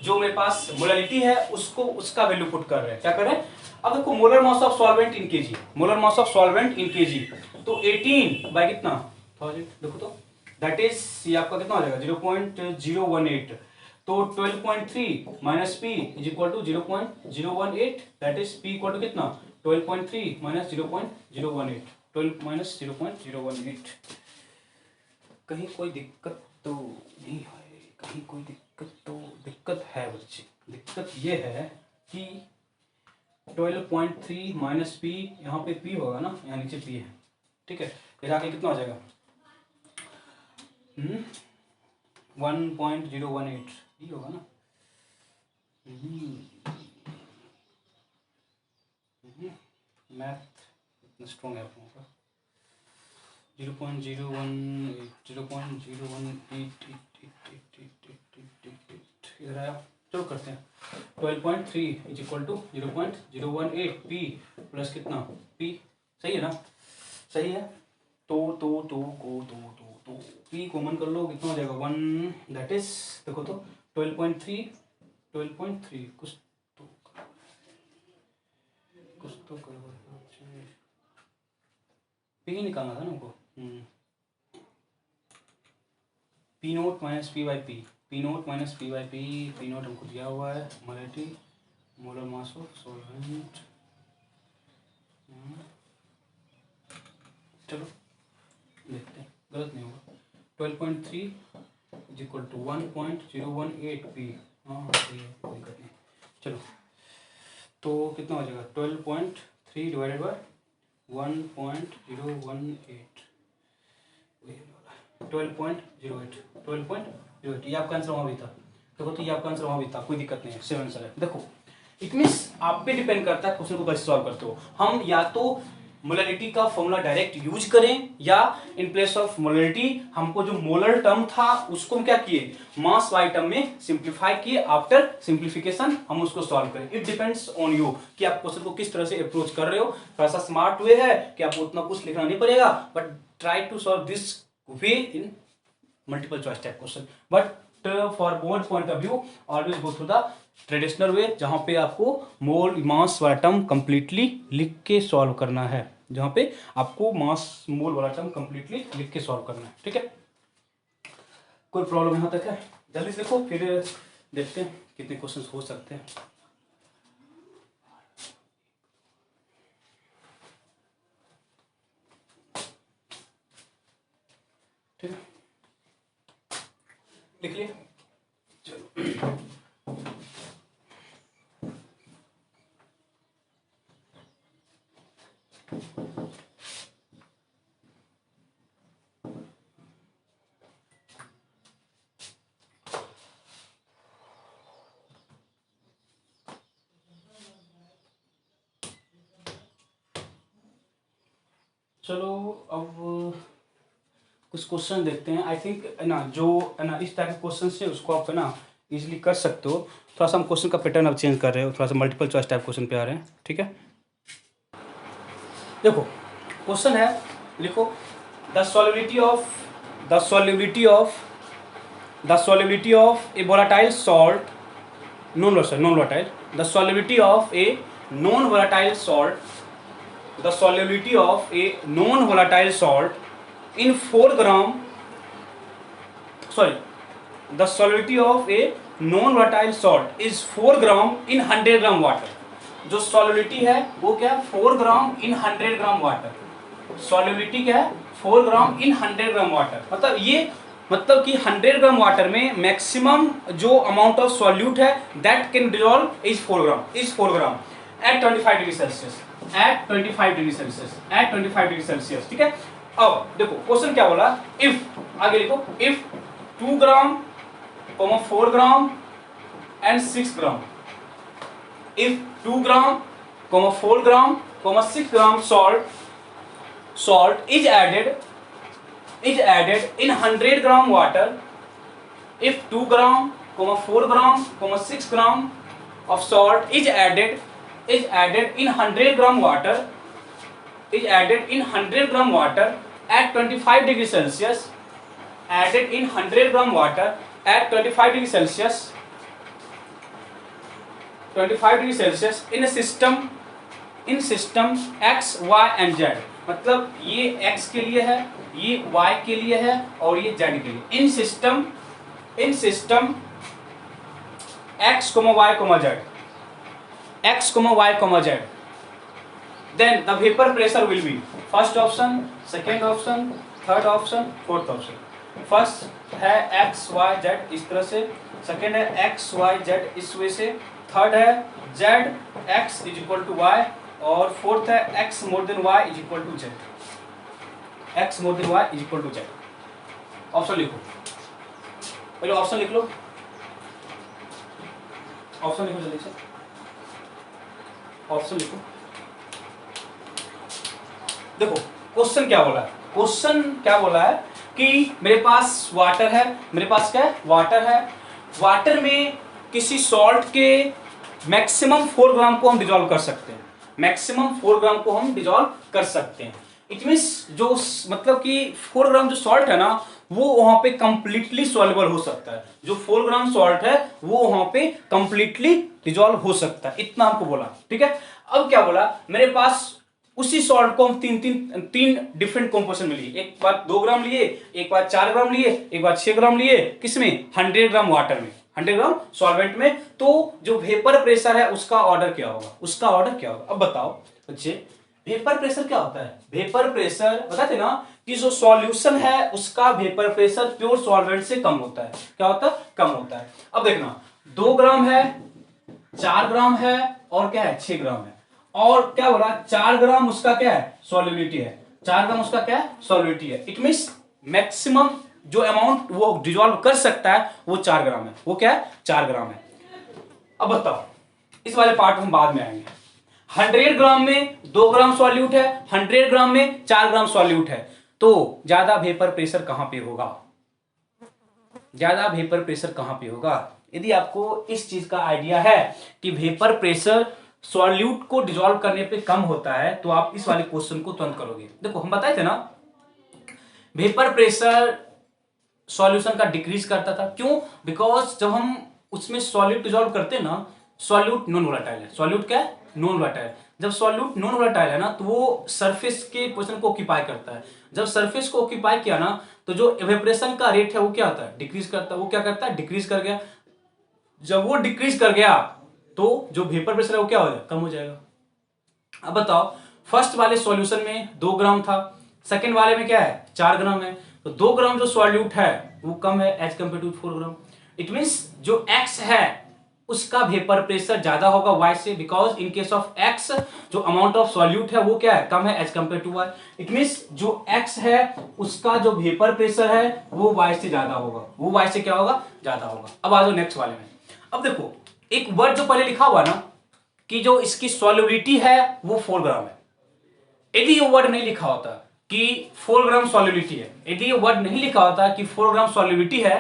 जो मेरे पास मोलैलिटी है उसको उसका वैल्यू पुट कर रहे हैं। क्या कर रहे हैं? अब देखो molar mass of solvent in KG, molar mass of solvent in KG, तो 18 बाय कितना 1000, देखो तो दैट इज ये आपका कितना हो जाएगा? 0.018। तो 12.3 minus P is equal to 0.018, that is P equal to कितना? 12.3 माइनस 0.018, 12 माइनस 0.018। कहीं कोई दिक्कत तो नहीं है? कहीं कोई दिक्कत है बच्चे? दिक्कत ये है कि 12.3 माइनस पी, यहाँ पे पी होगा ना, यहाँ नीचे पी है, ठीक है, फिर आगे कितना हो जाएगा? 1.018 ये होगा ना। मैथ इतना स्ट्रॉन्ग है आप लोगों का। 0.018 इधर आया, चलो करते हैं। 12.3 is equal to 0.018 P plus कितना पी, सही है ना? सही है। तो पी कॉमन कर लो, कितना हो जाएगा? 1, दैट इज देखो तो 12.3 कुछ तो करो, पी निकालना था ना हमको। P naught minus P by P, P naught minus P by P, P note हमको दिया हुआ है molality molar mass of solvent. चलो देखते हैं, गलत नहीं होगा। 12.3 इज इक्वल टू 1.018 पी, हाँ सही है, कोई दिक्कत नहीं। चलो तो कितना हो जाएगा? 12.3 डिवाइडेड बाय 1.018, 12.08, ये आपका आंसर वहाँ भी था। देखो तो ये आपका आंसर वहाँ भी था, कोई दिक्कत नहीं है, सेम आंसर है। देखो इट मीन्स आप पे डिपेंड करता है क्वेश्चन को कैसे सॉल्व करते हो। हम या तो मोलैलिटी का फॉर्मूला डायरेक्ट यूज करें, या इन प्लेस ऑफ मोलैलिटी हमको जो मोलर टर्म था उसको हम क्या किए? मास वाई टर्म में सिंप्लीफाई किए। आफ्टर सिंप्लीफिकेशन हम उसको सॉल्व करें। इट डिपेंड्स ऑन यू कि आप क्वेश्चन को किस तरह से अप्रोच कर रहे हो। थोड़ा सा स्मार्ट वे है कि आपको उतना कुछ लिखना नहीं पड़ेगा, but try to solve this way in multiple choice type question. But for board point of view always go through the traditional way, जहां पे आपको मोल मास वाला टर्म कंप्लीटली लिख के सॉल्व करना है, जहां पे आपको मास मोल वाला टर्म कंप्लीटली लिख के सॉल्व करना है। ठीक है, कोई प्रॉब्लम यहां तक है? जल्दी से देखो, फिर देखते हैं कितने क्वेश्चंस हो सकते हैं। ठीक है, लिख लिए? चलो चलो अब कुछ क्वेश्चन देखते हैं। आई थिंक है ना, जो है ना इस टाइप के क्वेश्चन से उसको आप है ना इजीली कर सकते हो। थोड़ा सा हम क्वेश्चन का पैटर्न अब चेंज कर रहे हो, थोड़ा सा मल्टीपल चॉइस टाइप क्वेश्चन पे आ रहे हैं, ठीक है। देखो क्वेश्चन है, लिखो the solubility of A volatile salt, non volatile, the solubility of a non volatile salt, the solubility of a non volatile salt in 4 gram, sorry, the solubility of a non volatile salt is 4 gram in 100 gram water। जो solubility है वो क्या है, 4 ग्राम इन 100 ग्राम वाटर। solubility क्या है, 4 ग्राम इन 100 ग्राम वाटर। मतलब ये मतलब कि 100 ग्राम वाटर में मैक्सिमम जो अमाउंट ऑफ सॉल्यूट है that can dissolve is 4 gram at 25 degree Celsius, at 25 degree Celsius, at 25 degree Celsius, ठीक है। अब देखो क्वेश्चन क्या बोला, इफ, आगे लिखो, if 2 gram, 4 gram and 6 gram, if 2 gram, 4 gram, 6 gram salt is added in 100 gram water, if 2 gram, 4 gram, 6 gram of salt is added in 100 gram water, is added in 100 gram water at 25 degree Celsius, added in 100 gram water at 25 degree Celsius, 25 degree Celsius in a system x, y and z। मतलब ये x के लिए है, ये y के लिए है और ये z के लिए। इन system x, y, z, x, y, z, then the vapor pressure will be first option, second option, third option, fourth option। First है x, y, z इस तरह से, सेकेंड है x, y, z इस वे से, थर्ड है z x is equal to y और फोर्थ है x more than y is equal to z, x more than y is equal to z। Option लिखो, पहले ऑप्शन लिख लो, ऑप्शन लिखो जल्दी से, ऑप्शन लिखो। देखो क्वेश्चन क्या बोला है, क्वेश्चन क्या बोला है कि मेरे पास वाटर है, मेरे पास क्या है, वाटर है, वाटर में किसी सॉल्ट के मैक्सिमम 4 ग्राम को हम डिजोल्व कर सकते हैं, मैक्सिमम 4 ग्राम को हम डिजोल्व कर सकते हैं। इट मींस जो मतलब कि 4 ग्राम जो सॉल्ट है ना वो वहां पे कंप्लीटली सॉल्युबल हो सकता है, जो 4 ग्राम सॉल्ट है वो वहां पे कंप्लीटली डिजोल्व हो सकता है, इतना हमको बोला, ठीक है। अब क्या बोला, मेरे पास उसी सॉल्ट को हम तीन डिफरेंट कंपोजिशन में लिए, एक बार 2 ग्राम लिए, एक बार 4 ग्राम लिए, एक बार 6 ग्राम लिए, किसमें, 100 ग्राम वाटर में, 100 ग्राम सॉल्वेंट में। तो जो वेपर प्रेशर है उसका ऑर्डर क्या होगा, उसका ऑर्डर क्या होगा। अब बताओ बच्चे, वेपर प्रेशर क्या होता है, वेपर प्रेशर बताते ना कि जो सॉल्यूशन है उसका वेपर प्रेशर प्योर सॉल्वेंट से कम होता है, क्या होता है, कम होता है। अब देखना 2 ग्राम है, 4 ग्राम है और क्या है, 6 ग्राम है, और क्या बोला 4 ग्राम उसका क्या है, सॉल्युबिलिटी है, 4 ग्राम उसका क्या है, सॉल्युबिलिटी है। इट मींस मैक्सिमम जो अमाउंट वो डिसॉल्व कर सकता है वो 4 ग्राम है, वो क्या है, 4 ग्राम है। अब बताओ इस वाले पार्ट हम बाद में आएंगे। 100 ग्राम में 2 ग्राम सॉल्यूट है, 100 ग्राम में 4 ग्राम सॉल्यूट है, तो ज्यादा वेपर प्रेशर कहां पे होगा, ज्यादा वेपर प्रेशर कहां पे होगा। यदि आपको इस चीज का आइडिया है कि वेपर प्रेशर सॉल्यूट को डिसॉल्व करने पे कम होता है तो आप इस वाले क्वेश्चन को तुरंत करोगे। देखो हम बताए थे ना वेपर प्रेशर सॉल्यूशन का डिक्रीज करता था, क्यों, बिकॉज जब हम उसमें सॉल्यूट डिसॉल्व करते हैं ना, सॉल्यूट नॉन वोलेटाइल है, सॉल्यूट क्या है, नॉन वोलेटाइल। जब सॉल्यूट नॉन वोलेटाइल है ना तो वो सरफेस के पोजीशन को ऑक्यूपाई करता है, जब सरफेस को ऑक्यूपाई किया ना तो जो इवेपोरेशन का रेट है वो क्या होता है, डिक्रीज करता है, वो क्या करता है, डिक्रीज कर गया। जब वो डिक्रीज कर गया तो जो वेपर प्रेशर है वो क्या हो जाएगा, कम हो जाएगा। अब बताओ फर्स्ट वाले सॉल्यूशन में 2 ग्राम था, सेकंड वाले में क्या है, 4 ग्राम है, तो 2 ग्राम जो सॉल्यूट है वो कम है as compare to 4 gram. It means जो x है उसका वेपर प्रेशर ज्यादा होगा y से, because in case of x जो अमाउंट ऑफ सॉल्यूट है वो क्या है, कम है as compare to y। It means जो x है उसका जो वेपर प्रेशर है वो y से ज्यादा होगा, वो y से क्या होगा, ज्यादा होगा। अब आ जाओ नेक्स्ट वाले में। अब देखो एक वर्ड जो पहले लिखा हुआ ना कि जो इसकी सॉल्युबिलिटी है वो 4 ग्राम है, यदि ये वर्ड नहीं लिखा होता कि 4 ग्राम सॉल्युबिलिटी है, यदि ये वर्ड नहीं लिखा होता कि 4 ग्राम सॉल्युबिलिटी है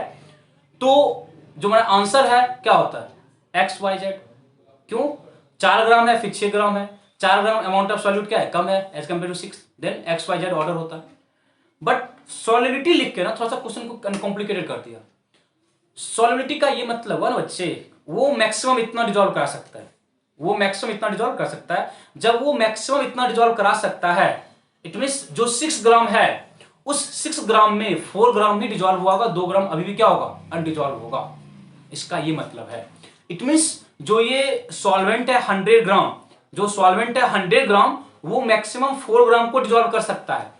तो जो मेरा आंसर है क्या होता है एक्स वाई जेड। क्यों? 4 ग्राम है फिर 6 ग्राम है, 4 ग्राम अमाउंट ऑफ सॉल्यूट क्या है कम है as compare to 6, then x y z order होता है। बट सॉलिबिलिटी लिख के ना थोड़ा सा क्वेश्चन को कॉम्प्लिकेटेड कर दिया। सॉलिबिलिटी का ये मतलब हुआ ना बच्चे, वो मैक्सिमम इतना डिजोल्व करा सकता है, वो मैक्सिमम इतना डिजोल्व कर सकता है। जब वो मैक्सिमम इतना डिजोल्व करा सकता है, इट मींस जो 6 ग्राम है उस 6 ग्राम में 4 ग्राम ही डिजोल्व हुआ होगा, 2 ग्राम अभी भी क्या होगा अनडिजोल्व होगा। इसका ये मतलब है। इट मींस जो ये सॉल्वेंट है 100 ग्राम, जो सॉल्वेंट है 100 ग्राम वो मैक्सिमम 4 ग्राम को डिजोल्व कर सकता है।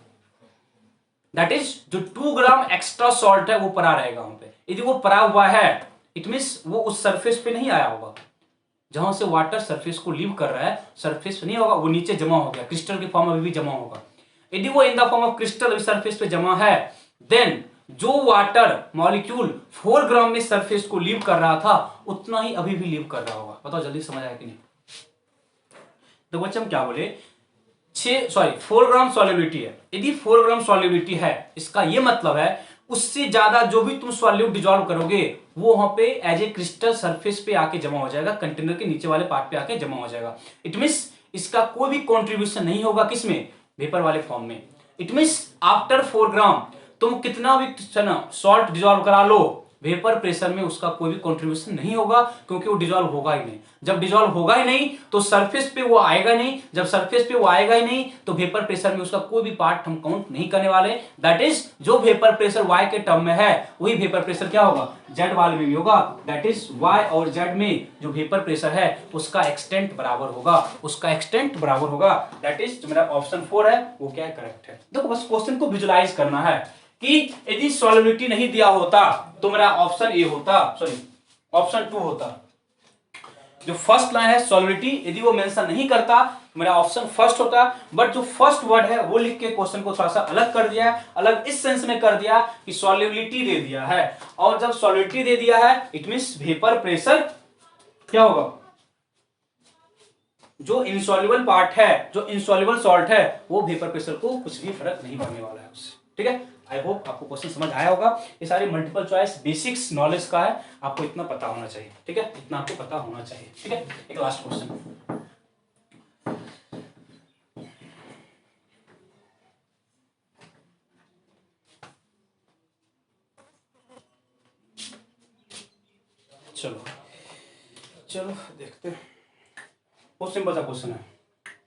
दैट इज जो 2 ग्राम एक्स्ट्रा सॉल्ट है वो पड़ा रहेगा वहां पे। यदि वो पड़ा हुआ है इट मींस वो उस सरफेस पे नहीं आया होगा, जहां से वाटर सरफेस को लीव कर रहा है सरफेस पे नहीं होगा, वो नीचे जमा हो गया, क्रिस्टल के फॉर्म में अभी भी जमा होगा। यदि वो in the form of crystal surface पे जमा है, देन जो वाटर मॉलिक्यूल 4 ग्राम में सरफेस को लीव कर रहा था उतना ही अभी भी लीव कर रहा होगा। बताओ जल्दी समझ आया कि नहीं? तो बच्चे हम क्या बोले, 4 ग्राम सॉल्युबिलिटी है। यदि 4 ग्राम सॉल्युबिलिटी है इसका यह मतलब है उससे ज्यादा जो भी तुम सॉल्यूट डिजोल्व करोगे वो वहां पे एज ए क्रिस्टल सरफेस पे आके जमा हो जाएगा, कंटेनर के नीचे वाले पार्ट पे आके जमा हो जाएगा। इट मींस इसका कोई भी कंट्रीब्यूशन नहीं होगा किसमें, वेपर वाले फॉर्म में। इट मींस आफ्टर 4 ग्राम तुम कितना भी सॉल्ट डिजोल्व करा लो, वेपर प्रेशर में उसका कोई भी कंट्रीब्यूशन नहीं होगा, क्योंकि वो डिजोल्व होगा ही नहीं। जब डिजोल्व होगा ही नहीं तो सरफेस पे वो आएगा नहीं, जब सरफेस पे वो आएगा ही नहीं तो वेपर प्रेशर में उसका कोई भी पार्ट हम काउंट नहीं करने वाले। दैट इज जो वेपर प्रेशर y के टर्म में है वही वेपर प्रेशर क्या होगा z वाले में भी होगा। दैट इज y और z में जो वेपर प्रेशर है उसका एक्सटेंट बराबर होगा, उसका एक्सटेंट बराबर होगा। दैट इज जो मेरा ऑप्शन 4 है वो क्या है करेक्ट है। देखो बस क्वेश्चन को विजुलाइज करना है कि यदि सॉल्युबिलिटी नहीं दिया होता तो मेरा ऑप्शन ए होता, सॉरी ऑप्शन 2 होता। जो फर्स्ट लाइन है सॉल्युबिलिटी यदि वो मेंशन नहीं करता मेरा ऑप्शन फर्स्ट होता। बट जो फर्स्ट वर्ड है वो लिख के क्वेश्चन को थोड़ा सा अलग कर दिया है, अलग इस सेंस में कर दिया कि सॉल्युबिलिटी दे दिया है, और जब सॉल्युबिलिटी दे दिया है इट मींस वेपर प्रेशर क्या होगा, जो इनसॉल्युबल पार्ट है, जो इनसॉल्युबल सॉल्ट है वो वेपर प्रेशर को कुछ भी फर्क नहीं पड़ने वाला है उससे। ठीक है, आई होप आपको क्वेश्चन समझ आया होगा। ये सारे मल्टीपल चॉइस बेसिक्स नॉलेज का है, आपको इतना पता होना चाहिए। ठीक है, इतना आपको पता होना चाहिए। ठीक है, एक लास्ट क्वेश्चन, चलो चलो देखते हैं। बहुत सिंपल सा क्वेश्चन है,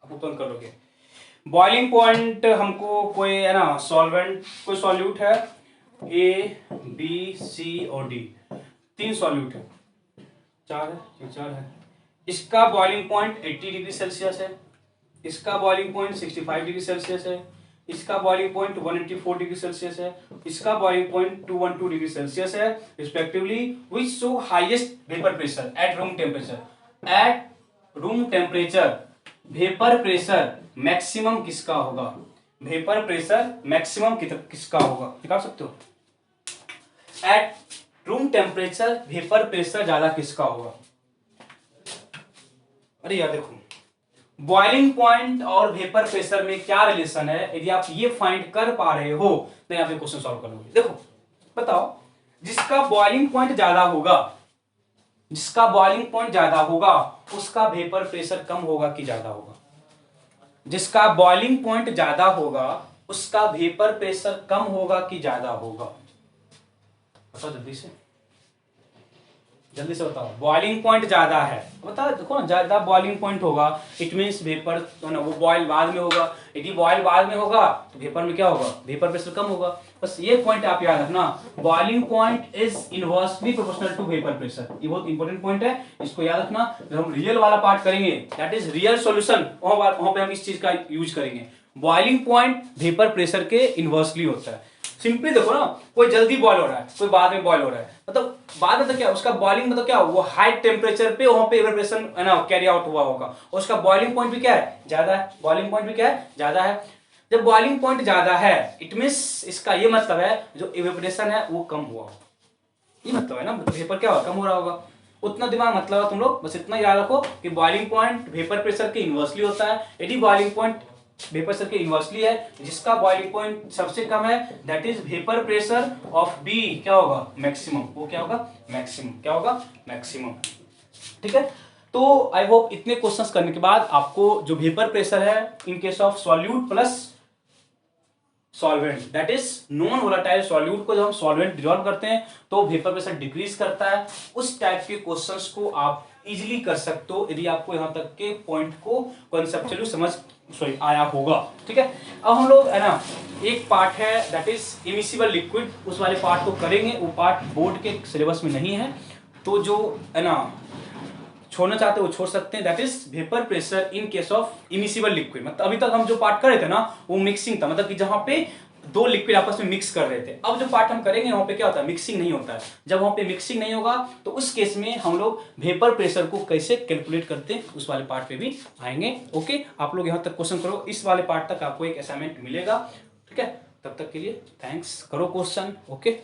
आप ओपन कर लोगे। बॉइलिंग पॉइंट हमको कोई है ना सॉल्वेंट, कोई सॉल्यूट है ए बी सी और डी, 3 सॉल्यूट है, 4 है, ये 4 है। इसका बॉइलिंग पॉइंट 80 डिग्री सेल्सियस है, इसका बॉइलिंग पॉइंट 65 डिग्री सेल्सियस है, इसका बॉइलिंग पॉइंट 184 डिग्री सेल्सियस है, इसका बॉइलिंग पॉइंट 212 डिग्री सेल्सियस है respectively, which show highest vapour pressure at room temperature. At room temperature vapour pressure maximum किसका होगा, वेपर प्रेशर मैक्सिमम किसका होगा, निकाल सकते हो। At room temperature vapour pressure ज्यादा किसका होगा। अरे यार देखो, बॉइलिंग पॉइंट और वेपर प्रेशर में क्या रिलेशन है, यदि आप ये फाइंड कर पा रहे हो तो यहाँ पे क्वेश्चन सॉल्व कर लोगे। देखो बताओ, जिसका बॉइलिंग पॉइंट ज्यादा होगा, जिसका बॉइलिंग पॉइंट ज्यादा होगा उसका वेपर प्रेशर कम होगा कि ज्यादा होगा। जिसका बॉइलिंग पॉइंट ज्यादा होगा उसका वेपर प्रेशर कम होगा कि ज्यादा होगा। बताओ जल्दी से बताओ। बॉइलिंग पॉइंट ज्यादा है, बताओ देखो ना, ज्यादा बॉइलिंग पॉइंट होगा इट मींस वेपर तो ना वो बॉयल बाद में होगा। यदि बॉयल बाद में होगा तो वेपर में क्या होगा, वेपर प्रेशर कम होगा। बस ये पॉइंट आप याद रखना, boiling point is inversely proportional to vapour pressure. ये बहुत इंपॉर्टेंट पॉइंट है, इसको याद रखना। जब हम रियल वाला पार्ट करेंगे दैट इज रियल सॉल्यूशन, वहां पे हम इस चीज का यूज करेंगे। बॉइलिंग पॉइंट वेपर प्रेशर के इनवर्सली होता है। सिंपली देखो ना, कोई जल्दी बॉयल हो रहा है, कोई बाद में बॉयल हो रहा है, मतलब बाद में तो क्या उसका बॉइलिंग मतलब क्या, वो हाई टेम्परेचर पे वहां पे इवेपोरेशन है ना कैरी आउट हुआ होगा, और उसका बॉइलिंग पॉइंट भी क्या है ज्यादा है, बॉइलिंग पॉइंट भी क्या है ज्यादा है। जब बॉइलिंग पॉइंट ज्यादा है इट मींस इसका ये मतलब है जो इवेपोरेशन है वो कम हुआ होगा, ये मतलब है ना, वेपर क्या होगा कम हो रहा होगा। उतना दिमाग मतलब तुम लोग बस इतना याद रखो कि बॉइलिंग पॉइंट वेपर प्रेशर के इनवर्सली होता है। यदि बॉइलिंग पॉइंट वेपर प्रेशर के इनवर्सली है, जिसका बॉइलिंग पॉइंट सबसे कम है, that is vapour pressure of B क्या होगा, मैक्सिमम, वो क्या होगा, मैक्सिमम, क्या होगा, मैक्सिमम। ठीक है, तो आई होप इतने क्वेश्चंस करने के बाद आपको जो वेपर प्रेशर है इन case of solute plus solvent, that is non volatile solute को जब हम सॉल्वेंट डिसॉल्व करते हैं तो वेपर प्रेशर डिक्रीज करता है, उस टाइप के क्वेश्चंस को आप इजीली कर सकते हो यदि आपको यहां तक के पॉइंट को कॉन्सेप्चुअली समझ आया होगा। ठीक है, अब हम लोग है ना एक पार्ट है दैट इज इमिसिबल लिक्विड, उस वाले पार्ट को करेंगे, वो पार्ट बोर्ड के सिलेबस में नहीं है, तो जो है ना छोड़ना चाहते हो वो छोड़ सकते हैं, that is vapour pressure in case of immiscible liquid. मतलब अभी तक हम जो पार्ट कर रहे थे ना वो मिक्सिंग था, मतलब कि जहां पे दो लिक्विड आपस में मिक्स कर रहे थे। अब जो पार्ट हम करेंगे वहां पे क्या होता है, मिक्सिंग नहीं होता है। जब वहां पे मिक्सिंग नहीं होगा तो उस केस में हम लोग वेपर प्रेशर को कैसे कैलकुलेट करते हैं उस वाले पार्ट पे भी आएंगे। ओके, आप लोग यहां तक क्वेश्चन करो, इस वाले पार्ट तक आपको एक असाइनमेंट मिलेगा। ठीक है, तब तक के लिए थैंक्स, करो क्वेश्चन। ओके।